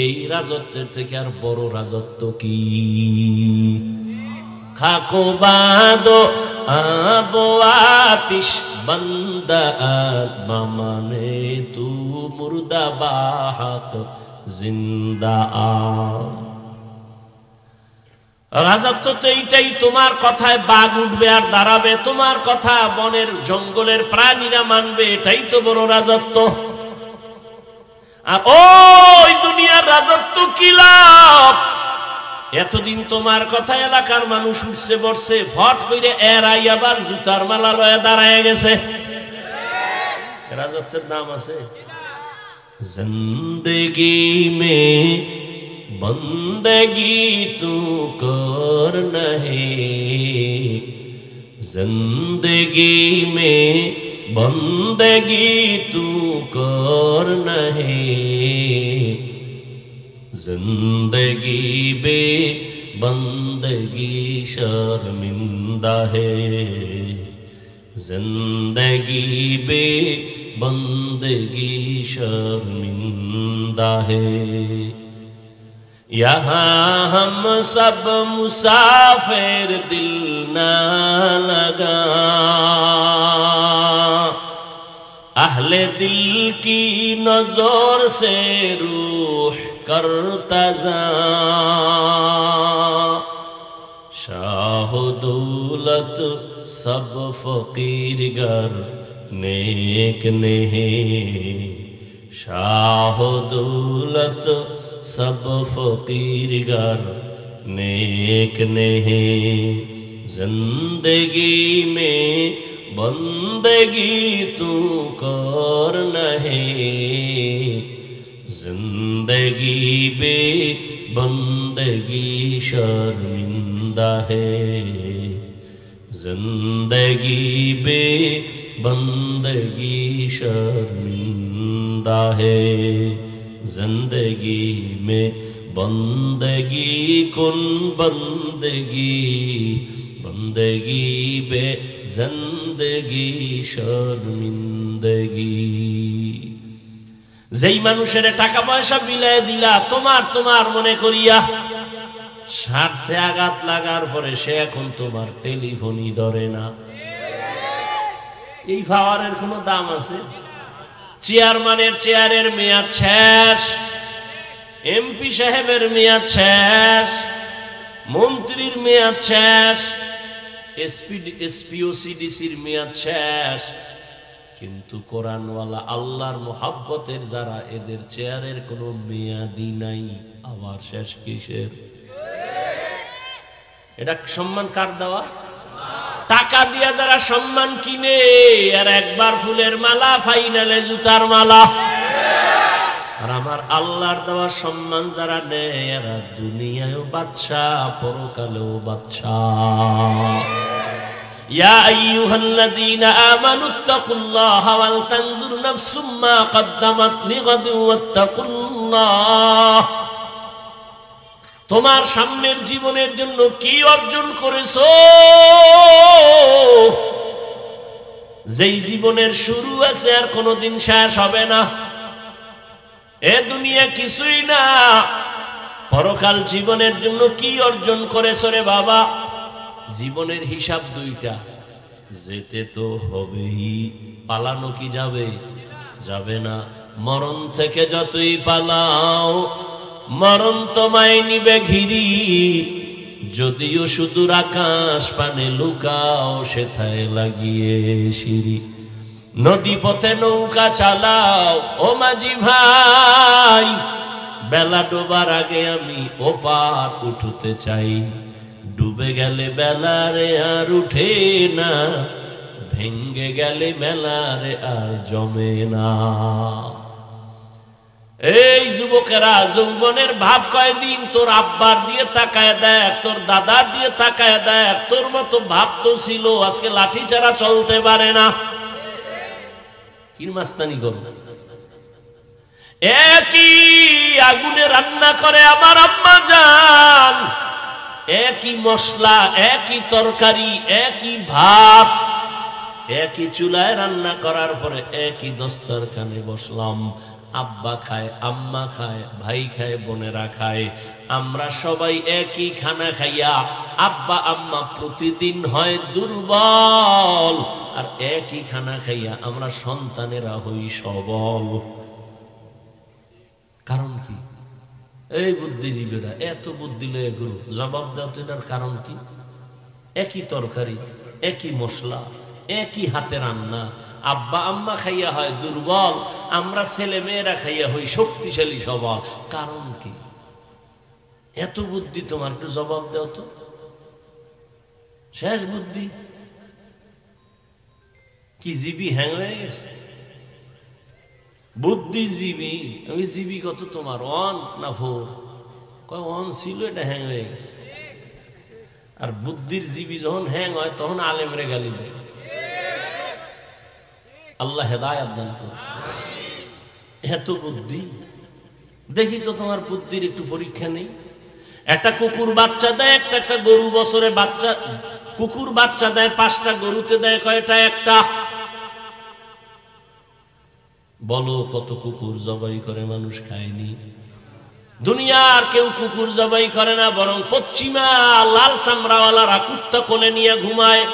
এই রাজত্বের থেকে আর বড় রাজত্ব কি? খাকো বাদো আবো আতিশ বন্দা মামানে তু মুর্দা বাহাত জিন্দা আ। রাজত্ব তো এইটাই, তোমার কথায় বাঘ উঠবে আর দাঁড়াবে, তোমার কথা বনের জঙ্গলের প্রাণীরা মানবে, এটাই তো বড় রাজত্ব। আর ওই দুনিয়ার রাজত্ব কি লাভ? এতদিন তোমার কথা এলাকার মানুষ উঠছে বসছে, ফট করে এরাই আবার জুতার মালা লয়ে দাঁড়ায় গেছে। রাজত্বের দাম আছে। জিন্দেগি মে বন্দেগি তু কর নহে, জিন্দেগি মে বন্দেগি তু কর নহে, जिंदगी बे बंदगी शर्मिंदा है, जिंदगी बे बंदगी शर्मिंदा है। यहाँ हम सब मुसाफिर दिल ना लगा, अहले दिल की नजर से रूह करता जा, शाह दौलत सब फकीर गर नेक नहीं, शाह दौलत सब फकीर गर नेक नहीं, जिंदगी में बंदगी तू कर नहीं, जिंदगी बे बंदगी शर्मिंदा है, जिंदगी बे बंदगी शर्मिंदा है, जिंदगी में बंदगी कुन बंदगी, बंदगी बे जिंदगी शर्मिंदगी। যেই মানুষের টাকা পয়সা বিলায় দিলা তোমার তোমার মনে করিয়া, স্বার্থে আঘাত লাগার পরে সে এখন তোমার টেলিফোনই ধরে না। এই পাওয়ারের কোনো দাম আছে? চেয়ারম্যানের চেয়ারের মেয়াদ শেষ, এমপি সাহেবের মেয়াদ শেষ, মন্ত্রীর মেয়াদ শেষ, এসপিওসিডিসির মেয়াদ শেষ, কিন্তু কোরআনওয়ালা আল্লাহর মুহাব্বতের যারা, এদের চেয়ারের কোনো মেয়াদি নাই। আবার শেষ কিসের? এটা সম্মান কার দেওয়া? টাকা দিয়া যারা সম্মান কিনে, আর একবার ফুলের মালা, ফাইনালে জুতার মালা। আর আমার আল্লাহর দেওয়া সম্মান যারা নেয়, এরা দুনিয়ায়ও বাদশাহ, পরকালেও বাদশাহ। ইয়া আইয়ুহাল্লাযীনা আমানু তাকুল্লাহা ওয়াল তানজুর নাফসুম মা কদ্দামাত লিগাদিন ওয়াত্তাকুল্লাহ। তোমার সামনের জীবনের জন্য কি অর্জন করেছো, যেই জীবনের শুরু আছে আর কোনোদিন শেষ হবে না। এ দুনিয়া কিছুই না, পরকাল জীবনের জন্য কি অর্জন করেছ রে বাবা? জীবনের হিসাব দুইটা, যেতে তো হবেই, পালানো কি যাবে? যাবে না। মরণ থেকে যতই পালাও, মরণ তোমায় নিবে ঘিরি, যদিও সুদূর আকাশ পানে লুকাও, সেথায় লাগিয়ে সিঁড়ি। নদী পথে নৌকা চালাও ও মাঝি ভাই, বেলা ডোবার আগে আমি ওপার উঠতে চাই। ডুবে গেলে বেলারে আর উঠে না, ভেঙ্গে গেলে মেলারে আর জমে না। এই যুবকেরা, যৌবনের ভাব কয়দিন? তোর আব্বার দিয়ে তাকায় দেখ, তোর দাদার দিয়ে তাকায় দেখ, তোর মতো ভাব তো ছিল, আজকে লাঠি ছাড়া চলতে পারে না। কি মাস্তানি করো? একই আগুনে রান্না করে আমার আম্মা জান, একই মশলা, একই তরকারি, একই ভাত, একই চুলায় রান্না করার পরে একই দস্তরখানে বসলাম। আব্বা খায়, আম্মা খায়, ভাই খায়, বোনেরা খায়, আমরা সবাই একই খানা খাইয়া আব্বা আম্মা প্রতিদিন হয় দুর্বল, আর একই খানা খাইয়া আমরা সন্তানেরা হই সবল। কারণ কি? এই বুদ্ধিজীবীরা এত বুদ্ধি লয়ে গুরু জবাব দাও তো, এটার কারণ কি? একই তরকারি, একই মশলা, একই হাতে রান্না, আব্বা আম্মা খাইয়া হয় দুর্বল, আমরা ছেলে মেয়েরা খাইয়া হই শক্তিশালী সবল। কারণ কি? এত বুদ্ধি তোমার, একটু জবাব দাও তো। শেষ বুদ্ধি কি? জীবী হ্যাং হয়ে গেছে? বুদ্ধিজীবী আমি জীবী কত তোমার? অন না ফোর? কয় অন ছিল, এটা হ্যাং হয়ে গেছে। আর বুদ্ধির জীবী যখন হ্যাং হয় তখন আলেমরে গালি দেয়। আল্লাহ হেদায়েত দান করুন। এত বুদ্ধি, দেখি তো তোমার বুদ্ধির একটু পরীক্ষা নেই। একটা কুকুর বাচ্চা দেয়, একটা গরু বছরে বাচ্চা, কুকুর বাচ্চা দেয় 5টা, গরুতে দেয় কয়টা? একটা। বলো কত কুকুর জবাই করে মানুষ খায়নি? দুনিয়ার কেউ কুকুর জবাই করে না, বরং পশ্চিমা লাল চামড়াওয়ালারা কুত্তা কোলে নিয়ে ঘুমায়।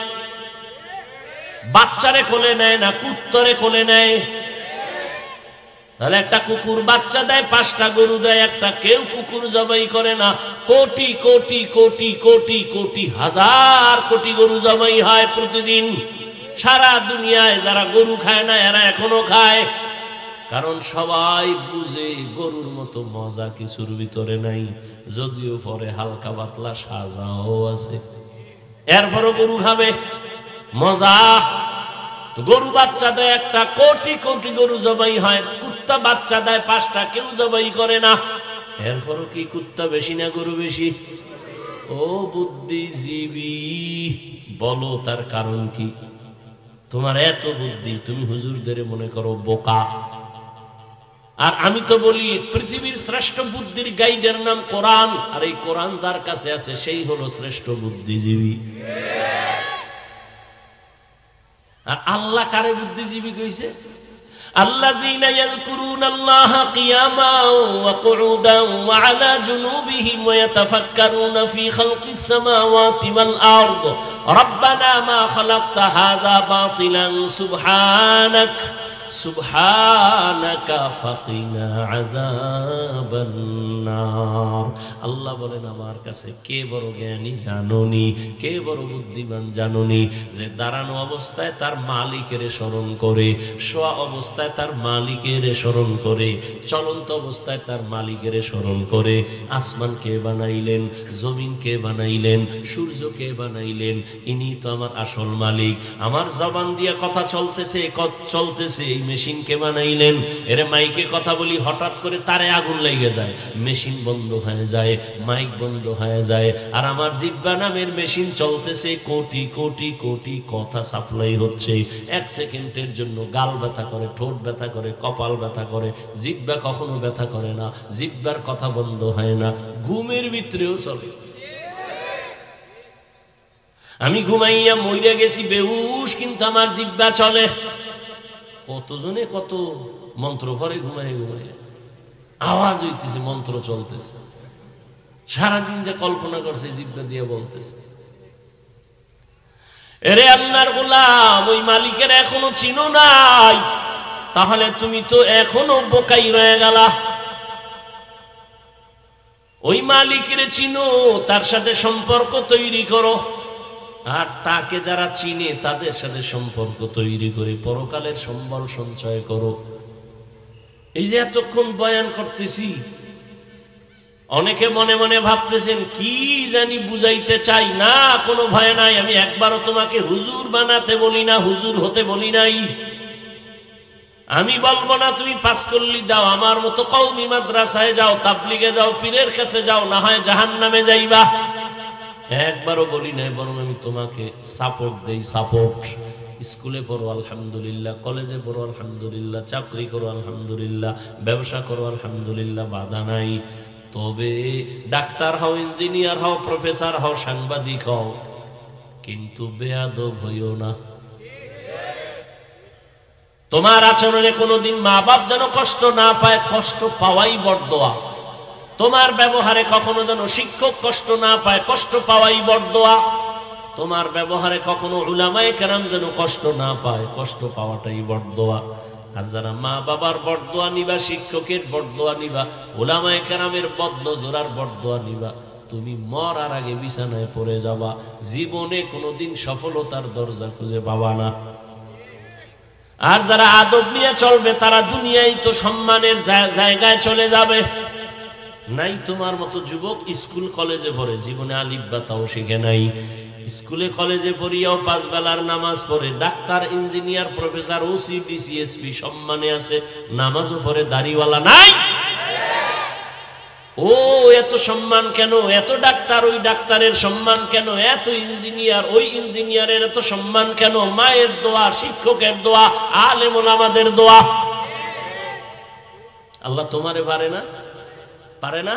বাচ্চারে কোলে নেয় না, কুত্তরে কোলে নেয়। তাহলে একটা কুকুর বাচ্চা দেয়, 5টা গরু দেয় একটা, কেউ কুকুর জবাই করে না। কোটি কোটি কোটি কোটি কোটি হাজার কোটি গরু জবাই হয় প্রতিদিন। সারা দুনিয়ায় যারা গরু খায় না এরা এখনো খায়, কারণ সবাই বুঝে গরুর মতো মজা কিছুর ভিতরে নাই, যদিও পরে হালকা পাতলা সাজাও আছে, এরপরও গরু খাবে। মজা। গরু বাচ্চা দেয় একটা, কোটি কোটি গরু জবাই হয়। কুত্তা বাচ্চা দেয় 5টা, কেউ জবাই করে না, এরপরও কি কুত্তা বেশি না গরু বেশি? ও বুদ্ধিজীবী, বলো তার কারণ কি? তোমার এত বুদ্ধি, তুমি হুজুরদের মনে করো বোকা। আর আমি তো বলি পৃথিবীর শ্রেষ্ঠ বুদ্ধির গাইডের নাম কোরআন, আর এই কোরআন যার কাছে আছে সেই হলো শ্রেষ্ঠ বুদ্ধিজীবী। আর আল্লাহ কারে বুদ্ধিজীবী কইছে? আল্লাযীনা ইয়াযকুরুনাল্লাহা কিয়ামান ওয়া কুউদান ওয়া আলা জুনুবিহিম ওয়া ইয়াতাফাক্কারুনা ফি খালকিস সামাওয়াতি ওয়াল আরদ রাব্বানা মা খালাকতা হাযা বাতিলান সুবহানাক সুবহানাকা ফাকিনা আযাবান নার। আল্লাহ বলেন আমার কাছে কে বড় জ্ঞানী জানোনি, কে বড় বুদ্ধিমান জানোনি, যে দাঁড়ানো অবস্থায় তার মালিকের স্মরণ করে, শোয়া অবস্থায় তার মালিকের স্মরণ করে, চলন্ত অবস্থায় তার মালিকের স্মরণ করে। আসমান কে বানাইলেন, জমিন কে বানাইলেন, সূর্য কে বানাইলেন, ইনি তো আমার আসল মালিক। আমার জবান দিয়ে কথা চলতেছে, এই মেশিন কে বানাইলেন? এর মাইকে কথা বলি, হঠাৎ করে তারে আগুন লেগে যায়, মেশিন বন্ধ হয়ে যায়, মাইক বন্ধ হয়ে যায়, আর আমার জিহ্বা নামের মেশিন চলতেছে, কোটি কোটি কোটি কথা সাপ্লাই হচ্ছে। 1 সেকেন্ডের জন্য গাল ব্যথা করে, ঠোঁট ব্যথা করে, কপাল ব্যথা করে, জিহ্বা কখনো ব্যথা করে না, জিহ্বার কথা বন্ধ হয় না, ঘুমের ভিতরেও চলে। আমি ঘুমাইয়া মইরা গেছি বেহুশ, কিন্তু আমার জিহ্বা চলে। কতজনে কত মন্ত্র পড়ে ঘুমাই ঘুমাই, আওয়াজ হইতেছে, মন্ত্র চলতেছে, সারাদিন যে কল্পনা করছে জিহ্বা দিয়ে বলতেছে। এরে আল্লাহর গোলাম, ওই মালিকের এখনো চিনো নাই, তাহলে তুমি তো এখনো বোকাই রয়ে গেলা। ওই মালিকের চিনো, তার সাথে সম্পর্ক তৈরি করো, আর তাকে যারা চিনে তাদের সাথে সম্পর্ক তৈরি করে পরকালের সম্বল সঞ্চয় করো। এই যে এতক্ষণ বয়ান করতেছি, অনেকে মনে মনে ভাবতেছেন কি জানি বুঝাইতে চাই। না, কোনো ভয় নাই। আমি একবারও তোমাকে হুজুর বানাতে বলি না, হুজুর হতে বলি নাই। আমি বলবো না তুমি পাসকল্লি দাও, আমার মতো কওমি মাদ্রাসায় যাও, তাবলিগে যাও, পীরের কাছে যাও, না হয় জাহান্নামে যাইবা। একবারও বলি নাই, বরং আমি তোমাকে সাপোর্ট দেই। সাপোর্ট, স্কুলে পড়ো আলহামদুলিল্লাহ, কলেজে পড়ো আলহামদুলিল্লাহ, চাকরি করো আলহামদুলিল্লাহ, ব্যবসা করো আলহামদুলিল্লাহ, বাধা নাই। তবে ডাক্তার হও, ইঞ্জিনিয়ার হও, প্রফেসর হও, সাংবাদিক হও, কিন্তু বেয়াদব হইও না। তোমার আচরণে কোনোদিন মা বাপ যেন কষ্ট না পায়, কষ্ট পাওয়াই বড়দোয়া। তোমার ব্যবহারে কখনো যেন শিক্ষক কষ্ট না পায়, কষ্ট পাওয়াই বড়দোয়া। তোমার ব্যবহারে কখনো উলামায়ে কেরাম যেন কষ্ট না পায়, কষ্ট পাওয়াটাই বড়দোয়া। আর যারা মা বাবার বড়দোয়া নিবা, শিক্ষকের বড়দোয়া নিবা, উলামায়ে কেরামের বদনজরার বড়দোয়া নিবা, তুমি মরার আগে বিছানায় পড়ে যাবা, জীবনে কোনোদিন সফলতার দরজা খুঁজে পাবা না। আর যারা আদব নিয়ে চলবে, তারা দুনিয়ায় তো সম্মানের জায়গায় চলে যাবে। নাই তোমার মতো যুবক স্কুল কলেজে পড়ে, জীবনে আলিফ বা তাও শিখে নাই। স্কুলে কলেজে পড়িয়াও 5 বেলার নামাজ পড়ে, doctor, engineer, professor, OC, DC, SP সম্মানে আছে, নামাজও পড়ে, দাড়িওয়ালা নাই। ও এত সম্মান কেন? এত ডাক্তার, ওই ডাক্তারের সম্মান কেন? এত ইঞ্জিনিয়ার, ওই ইঞ্জিনিয়ারের এত সম্মান কেন? মায়ের দোয়া, শিক্ষকের দোয়া, আলেম ওলামাদের দোয়া। আল্লাহ তোমারে পারে না? পারে না?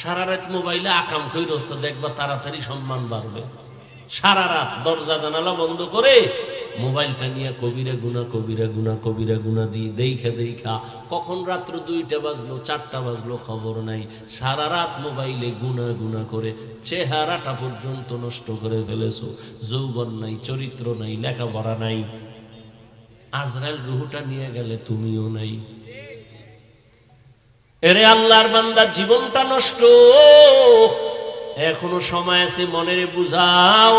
সারা রাত মোবাইলে আকাম কইরো তো, দেখবা তাড়াতাড়ি সম্মান বাড়বে। সারা রাত দরজা জানালা বন্ধ করে মোবাইলটা নিয়ে কবিরা গুনা, কবিরা গুনা, কবিরা গুনা দিয়ে দেখা কখন রাত্র 2টা বাজলো, 4টা বাজলো, খবর নাই। সারা রাত মোবাইলে গুনা গুনা করে চেহারাটা পর্যন্ত নষ্ট করে ফেলেছো। যৌবন নাই, চরিত্র নাই, লেখাপড়া নাই। আজরাইল রুহটা নিয়ে গেলে তুমিও নাই। এরে আল্লাহর বান্দা, জীবনটা নষ্ট, এখনো সময় আছে, মনের বুঝাও।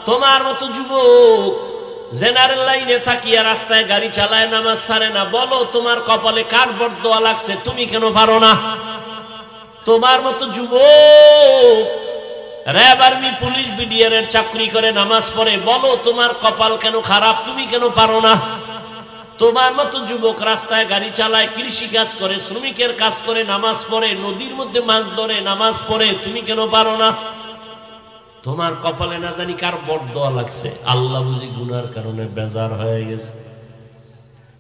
তোমার মতো যুবক জেনারেল লাইনে থাকিয়া রাস্তায় গাড়ি চালায়, নামাজ ছাড়ে না, বলো তোমার কপালে কার বরদোয়া লাগছে? তুমি কেন পারো না? তোমার মতো যুবক র্যাব, আর্মি, পুলিশ, বিডিআর এর চাকরি করে, নামাজ পড়ে, বলো তোমার কপাল কেন খারাপ? তুমি কেন পারো না? তোমার মতো যুবক রাস্তায় গাড়ি চালায়, কৃষি কাজ করে, শ্রমিকের কাজ করে, নামাজ পড়ে, নদীর মধ্যে মাছ ধরে, নামাজ পড়ে, তুমি কেন পারো না? তোমার কপালে না জানি কার বরদোয়া লাগছে। আল্লাহ বুঝি গুনার কারণে বেজার হয়ে গেছে।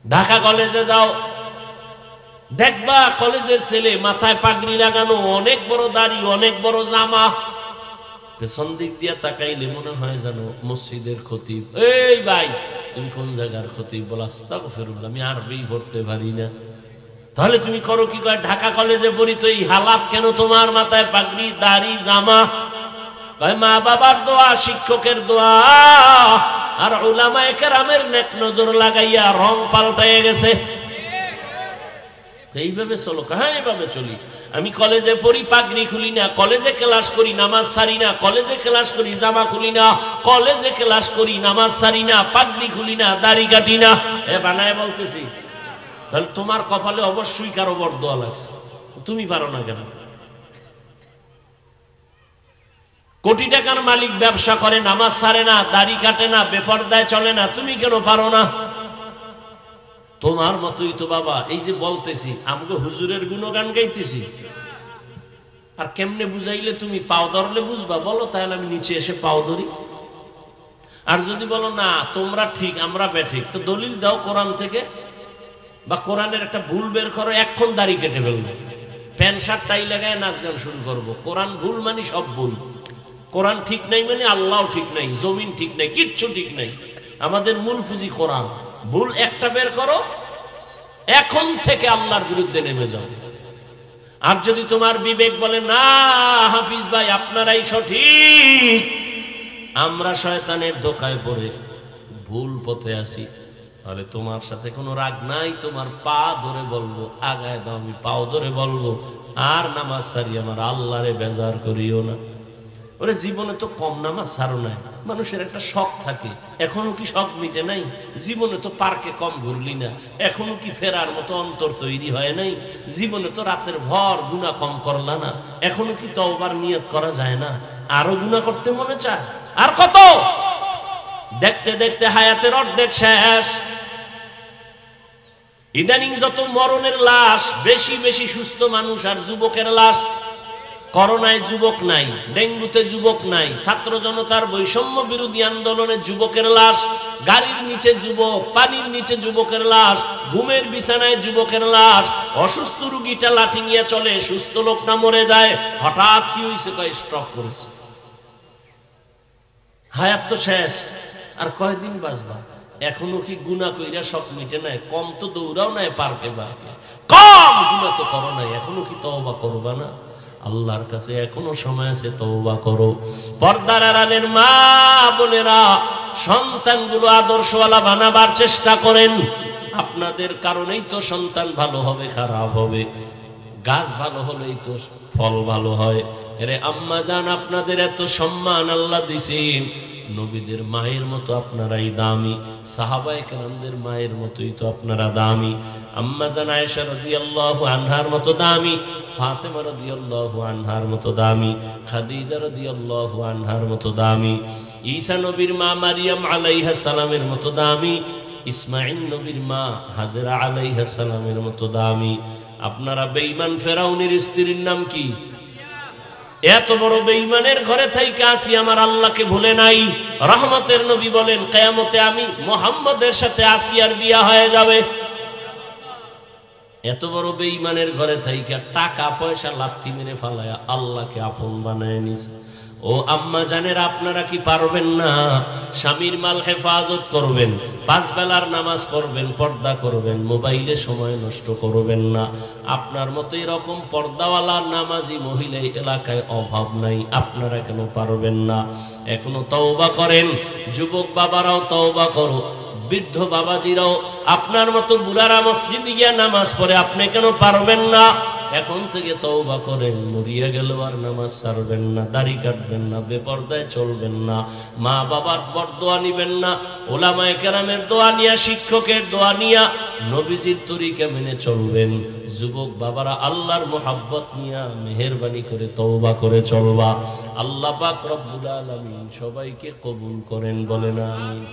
ঢাকা কলেজে যাও, দেখবা কলেজের ছেলে মাথায় পাগড়ি লাগানো, অনেক বড় দাড়ি, অনেক বড় জামা, পেছন দিক দিয়া তাকাইলে মনে হয় যেন মসজিদের খতিব। এই ভাই, তুমি কোন জায়গার খতিব? বল আস্তাগফিরুল্লাহ, আমি আরবি পড়তে পারি না। তাহলে তুমি করো কি? কয় ঢাকা কলেজে পড়ি। তো এই হালাত কেন তোমার? মাথায় পাগড়ি, দাড়ি, জামা। মা বাবার দোয়া, শিক্ষকের দোয়া, আর উলামায়ে কেরামের নেক নজর লাগাইয়া রং পাল্টাইয়া গেছে। এইভাবে চলো? হ্যাঁ, এইভাবে চলি। আমি কলেজে পড়ি, পাগড়ি খুলি না, কলেজে ক্লাস করি, নামাজ ছাড়ি না, কলেজে ক্লাস করি, জামা খুলি না, কলেজে ক্লাস করি, নামাজ ছাড়ি না, পাগড়ি খুলি না, দাড়ি কাটি না। এ বানায় বলতেছি। তাহলে তোমার কপালে অবশ্যই কারো বরদোয়া লাগছে। তুমি পারো না কেন? কোটি টাকার মালিক ব্যবসা করে, নামাজ ছাড়ে না, দাড়ি কাটে না, বেপরদায় চলে না, তুমি কেন পারো না? তোমার মতোই তো বাবা। এই যে বলতেছি, আমাকে হুজুরের গুণগান গাইতেছি, আর কেমনে বুঝাইলে তুমি পাও ধরলে বুঝবা? বলো, তাহলে আমি নিচে এসে পাও ধরি। আর যদি বলো না তোমরা ঠিক আমরা বেঠিক, তো দলিল দাও কোরআন থেকে, বা কোরআনের একটা ভুল বের করো, এক্ষণ দাড়ি কেটে ফেলবো, প্যান্ট শার্ট টাই লাগায় নাচ গান শুরু করবো। কোরআন ভুল মানে সব ভুল। কোরআন ঠিক নাই মানে আল্লাহ ঠিক নাই, জমিন ঠিক নাই, কিচ্ছু ঠিক নাই। আমাদের মূল পুঁজি কোরআন। ভুল একটা বের করো, এখন থেকে আল্লাহর বিরুদ্ধে নেমে যাও। আর যদি তোমার বিবেক বলে না হাফিজ ভাই আপনারাই সঠিক, আমরা শয়তানের ধোকায় পড়ে ভুল পথে আছি, তাহলে তোমার সাথে কোনো রাগ নাই, তোমার পা ধরে বলবো আগায় দাও, আমি পাও ধরে বলবো আর নামাজ সারি আমার আল্লাহরে বেজার করিও না। ওরে জীবনে তো কম নামাজ ছাড়ো নাই, মানুষের একটা শখ থাকে, এখনো কি শখ মিটে নাই? জীবনে তো পার্কে কম ঘুরলি না, এখনো কি ফেরার মতো অন্তর তৈরি হয় নাই? জীবনে তো রাতের ভর গুনাহ কম করলা না, এখনো কি তওবার নিয়ত করা যায় না? আরো গুনাহ করতে মনে চায়? আর কত? দেখতে দেখতে হায়াতের অর্ধেক শেষ। ইদানিং যত মরণের লাশ, বেশি বেশি সুস্থ মানুষ আর যুবকের লাশ। করোনায় যুবক নাই, ডেঙ্গুতে যুবক নাই, ছাত্র জনতার বৈষম্য বিরোধী আন্দোলনে যুবকের লাশ, গাড়ির নিচে যুবক, পানির নিচে যুবকের লাশ, ঘুমের বিছানায় যুবকের লাশ। অসুস্থ রোগীটা লাঠি নিয়ে চলে, সুস্থ লোকটা মরে যায়। হঠাৎ কি হয়েছে? কয় স্ট্রোক করেছে। হায়াত তো শেষ, আর কয়দিন বাঁচবা? এখনো কি গুনাহ কইরা সব মিটে নাই? কম তো দৌড়াও নাই পার্কে পার্কে, কম গুনাহ তো করো নাই, এখনো কি তওবা করবা না? আল্লাহর কাছে এখনো সময় আছে, তওবা করো। পর্দার আড়ালের মা বোনেরা, সন্তানগুলো আদর্শওয়ালা বানাবার চেষ্টা করেন। আপনাদের কারণেই তো সন্তান ভালো হবে, খারাপ হবে। গাছ ভালো হলেই তো ফল ভালো হয়। আরে আম্মা জান, আপনাদের এত সম্মান আল্লাহ দিছেন, নবীদের মায়ের মতো আপনারাই দামি, সাহাবায়ে কেরামদের মায়ের মতোই তো আপনারা দামি। আম্মা জান আয়েশা রাদিয়াল্লাহু আনহার মতো দামি, ফাতেমা রাদিয়াল্লাহু আনহার মতো দামি, খাদিজা রাদিয়াল্লাহু আনহার মতো দামি, ঈসা নবীর মা মারিয়াম আলাইহিস সালামের মতো দামি, ইসমাঈল নবীর মা হাজেরা আলাইহিস সালামের মতো দামি। আপনারা বেঈমান ফেরাউনের স্ত্রীর নাম কি? এত বড় বেঈমানের ঘরে থাইকা আসি আমার আল্লাহকে ভুলে নাই। রহমতের নবী বলেন কিয়ামতে আমি মুহাম্মদের সাথে আসিয়ার বিয়া হয়ে যাবে। এত বড় বেঈমানের ঘরে থাইকা টাকা পয়সা লাথি মেরে ফালায়া আল্লাহকে আপন বানায় নিছে। ও আম্মা জানেরা, আপনারা কি পারবেন না? স্বামীর মাল হেফাজত করবেন, 5 বেলার নামাজ পড়বেন, পর্দা করবেন, মোবাইলে সময় নষ্ট করবেন না। আপনার মতো এরকম পর্দাওয়ালা নামাজি মহিলা এলাকায় অভাব নাই। আপনারা কেন পারবেন না? এখনো তওবা করেন। যুবক বাবারাও তওবা করো, বৃদ্ধ বাবাজিরাও, আপনার মতো বুড়ারা মসজিদে গিয়া নামাজ পড়ে, আপনি কেন পারবেন না? এখন থেকে তওবা করেন। মরিয়া গেল আর নামাজ ছাড়বেন না, দাড়ি কাটবেন না, বেপরদায় চলবেন না, মা বাবার বরদোয়া নিবেন না, ওলামায়ে কেরামের দোয়া নিয়া, শিক্ষকের দোয়া নিয়া নবীজির তরিকা মেনে চলবেন। যুবক বাবারা আল্লাহর মোহাব্বত নিয়া মেহেরবানি করে তওবা করে চলবা। আল্লাহ পাক রব্বুল আলামিন সবাইকে কবুল করেন, বলেন আমিন।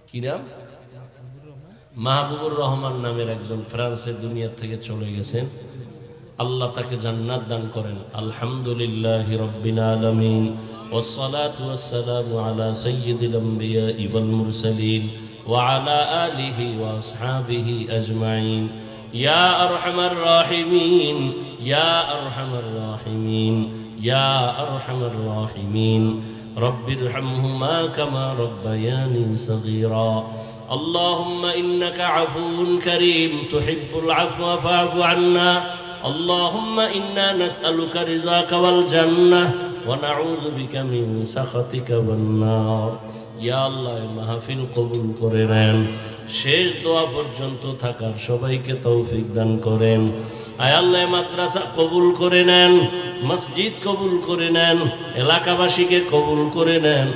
কি নাম? মাহবুবুর রহমান নামের একজন ফ্রান্সের দুনিয়া থেকে চলে গেছেন। আল্লাহ তাকে জান্নাত দান করেন। আলহামদুলিল্লাহি রাব্বিল আলামিন, ওয়াসসালাতু ওয়াসসালামু আলা সাইয়্যিদিল আমবিয়াই ওয়াল মুরসালিন ওয়া আলা আলিহি ওয়া আসহাবিহি আজমাইন। ইয়া আরহামার রাহিমিন, ইয়া আরহামার রাহিমিন, ইয়া আরহামার রাহিমিন। رب ارحمهما كما ربياني صغيرا. اللهم إنك عفو كريم تحب العفو فاعف عنا. اللهم إنا نسألك رضاك والجنة ونعوذ بك من سخطك والنار. يا الله মাহফিল কবুল করে নেন। শেষ দোয়া পর্যন্ত থাকার সবাইকে তৌফিক দান করেন। আয় আল্লাহ মাদ্রাসা কবুল করে নেন, মসজিদ কবুল করে নেন, এলাকাবাসীকে কবুল করে নেন,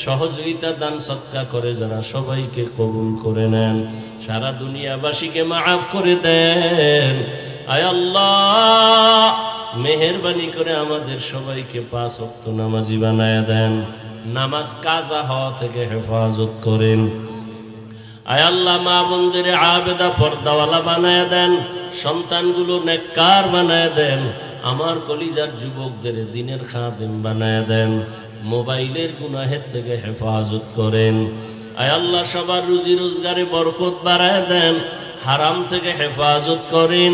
সহযোগিতা দান সৎকার করে যারা সবাইকে কবুল করে নেন, সারা দুনিয়াবাসীকে মাফ করে দেন। আয় আল্লাহ মেহেরবানি করে আমাদের সবাইকে 5 ওয়াক্ত নামাজি বানায় দেন, নামাজ কাজা হওয়া থেকে হেফাজত করেন। আয় আল্লাহ মা বোনদের আবেদা পর্দাওয়ালা বানায় দেন, সন্তানগুলো নেককার বানায় দেন, আমার কলিজার যুবকদের দিনের খাদেম বানায় দেন, মোবাইলের গুনাহের থেকে হেফাজত করেন। আয় আল্লাহ সবার রুজি রোজগারে বরকত বাড়ায় দেন, হারাম থেকে হেফাজত করেন,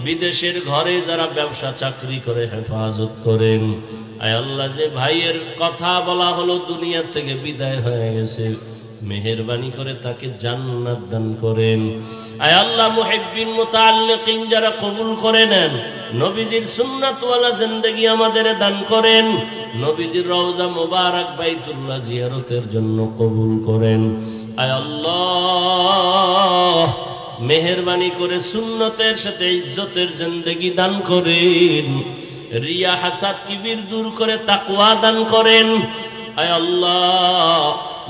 বিদেশের ঘরে যারা ব্যবসা চাকরি করে হেফাজত করেন। আয় আল্লাহ যে ভাইয়ের কথা বলা হলো দুনিয়া থেকে বিদায় হয়ে গেছে, মেহেরবানি করে তাকে জান্নাত দান করেন। আয় আল্লাহ মুহিব্বিন মুতাআল্লিকিন যারা কবুল করে নেন, নবীজির সুন্নাতওয়ালা জিন্দেগি আমাদের দান করেন, নবীজির রওজা মুবারক বাইতুল্লাহ জিয়ারতের জন্য কবুল করেন। আয় আল্লাহ মেহেরবানি করে সুন্নতের সাথে ইজ্জতের জিন্দেগি দান করেন, রিয়া হাসাদ কিবির দূর করে তাকওয়া দান করেন। আয় আল্লাহ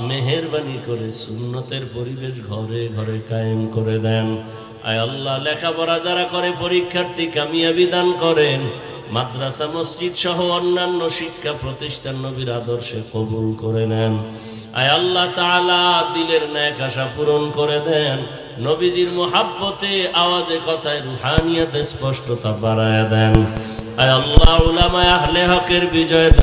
মেহেরবানি করে সুন্নতের পরিবেশ ঘরে ঘরে কায়েম করে দেন। আয় আল্লাহ লেখাপড়া যারা করে পরীক্ষার্থী কামিয়াবি দান করেন, মাদ্রাসা মসজিদ সহ অন্যান্য শিক্ষা প্রতিষ্ঠান নবীর আদর্শে কবুল করে নেন। আয় আল্লাহ তাআলা দিলের ন্যাক আশা পূরণ করে দেন, নবীজির মুহাব্বতে আওয়াজে কথায় রুহানিয়াতে স্পষ্টতা বাড়ায় দেন। আয় আল্লাহ উলামায়ে আহলে হকের বিজয়